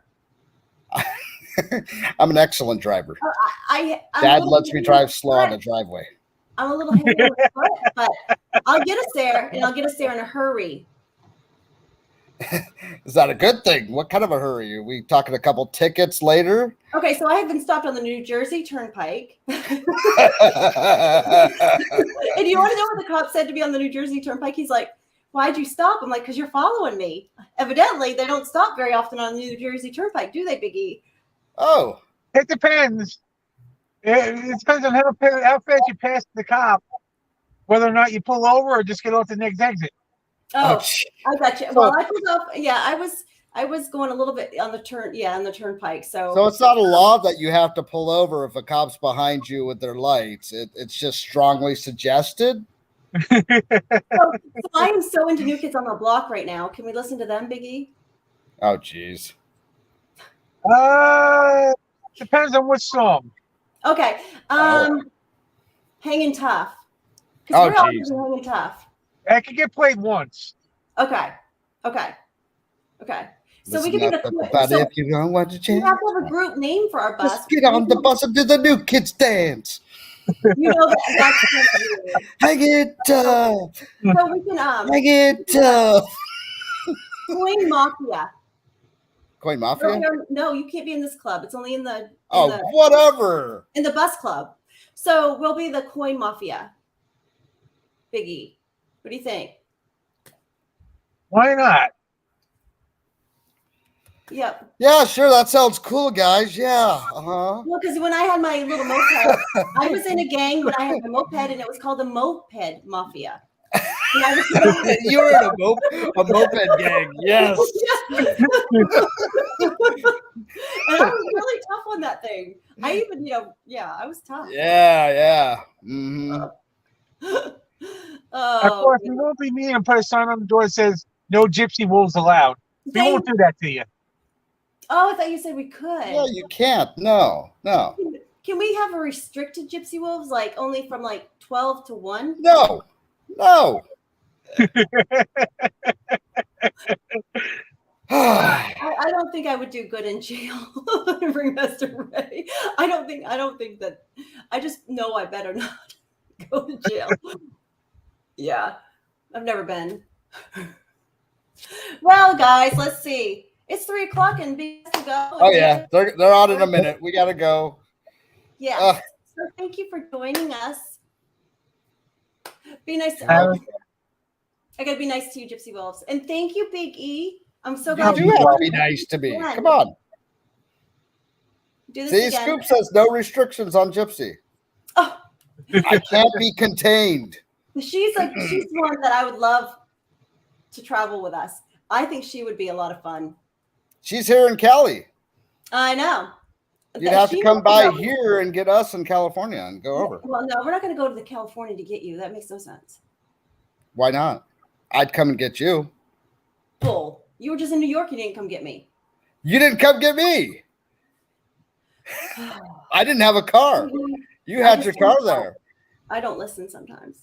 A: I'm an excellent driver.
B: I'm
A: Dad lets me drive slow on the driveway.
B: I'm a little heavy on the foot, but I'll get us there, and I'll get us there in a hurry.
A: Is that a good thing? What kind of a hurry? Are we talking a couple tickets later?
B: Okay, so I have been stopped on the New Jersey Turnpike. And you want to know what the cop said to me on the New Jersey Turnpike? He's like, "Why'd you stop?" I'm like, "Because you're following me." Evidently, they don't stop very often on the New Jersey Turnpike, do they, Big E?
A: Oh.
C: It depends. It depends on how fast you pass the cop, whether or not you pull over or just get off the next exit.
B: Oh, I got you. Well, I pulled up. Yeah, I was going a little bit on the turnpike. So
A: it's not a law that you have to pull over if a cop's behind you with their lights. It's just strongly suggested.
B: So I am so into New Kids on the Block right now. Can we listen to them, Big E?
A: Oh, geez.
C: Depends on which song.
B: Okay. Hanging Tough.
A: Oh,
B: we're all
A: geez.
B: hanging tough.
C: It could get played once.
B: Okay. So we can do
A: if you don't want to change.
B: We have to have a group name for our bus.
A: Let's get on the bus and do the New Kids dance.
B: You know that.
A: Hang it tough.
B: So we can
A: hang it tough.
B: Coin Mafia.
A: Coin Mafia?
B: No, you can't be in this club. It's only in the
A: whatever.
B: In the bus club. So we'll be the Coin Mafia. Big E. What do you think?
C: Why not?
B: Yep.
A: Yeah, sure. That sounds cool, guys. Yeah.
B: Well, because when I had my little moped, I was in a gang when I had my moped, and it was called the Moped Mafia.
A: You were in a moped gang. Yes.
B: And I was really tough on that thing. I even, I was tough.
A: Yeah. Mm-hmm.
C: Of course, we won't be mean and put a sign on the door that says "No Gypsy Wolves Allowed." We won't do that to you.
B: Oh, I thought you said we could.
A: Yeah, you can't. No.
B: Can we have a restricted Gypsy Wolves, like only from like 12 to 1?
A: No.
B: I don't think I would do good in jail. Bring Master Ray. I don't think that. I just know I better not go to jail. Yeah, I've never been. Well, guys, let's see. It's 3 o'clock and Big has to go.
A: Oh yeah, they're out in a minute. We gotta go.
B: Yes. So thank you for joining us. Be nice. I gotta be nice to you, Gypsy Wolves, and thank you, Big E. I'm so glad
A: You do have to be nice to me. Come on.
B: Do this
A: See,
B: again.
A: Scoop says no restrictions on Gypsy.
B: Oh,
A: I can't be contained.
B: she's one that I would love to travel with us. I think she would be a lot of fun.
A: She's here in Cali.
B: I know.
A: You'd have to come by here and get us in California and go over.
B: Well, no, we're not going to go to the California to get you. That makes no sense.
A: Why not? I'd come and get you.
B: Bull. You were just in New York. You didn't come get me.
A: You didn't come get me. I didn't have a car. You had your car there.
B: I don't listen sometimes.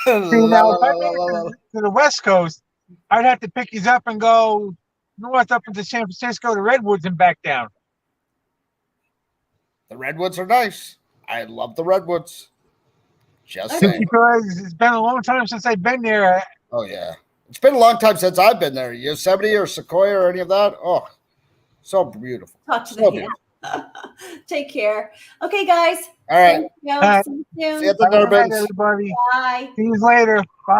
C: See, now, if I made it to the West Coast, I'd have to pick you up and go north up into San Francisco to Redwoods and back down.
A: The Redwoods are nice. I love the Redwoods. Just
C: Just
A: saying.
C: because it's been a long time since I've been there.
A: Oh, yeah. It's been a long time since I've been there. Yosemite or Sequoia or any of that. Oh, so beautiful.
B: Talk to
A: So
B: the hand. Take care. Okay, guys.
A: All right.
B: Thank you.
C: All right.
B: See you soon.
A: See you at the
C: All right,
A: Durbins.
C: everybody.
B: Bye.
C: See you later.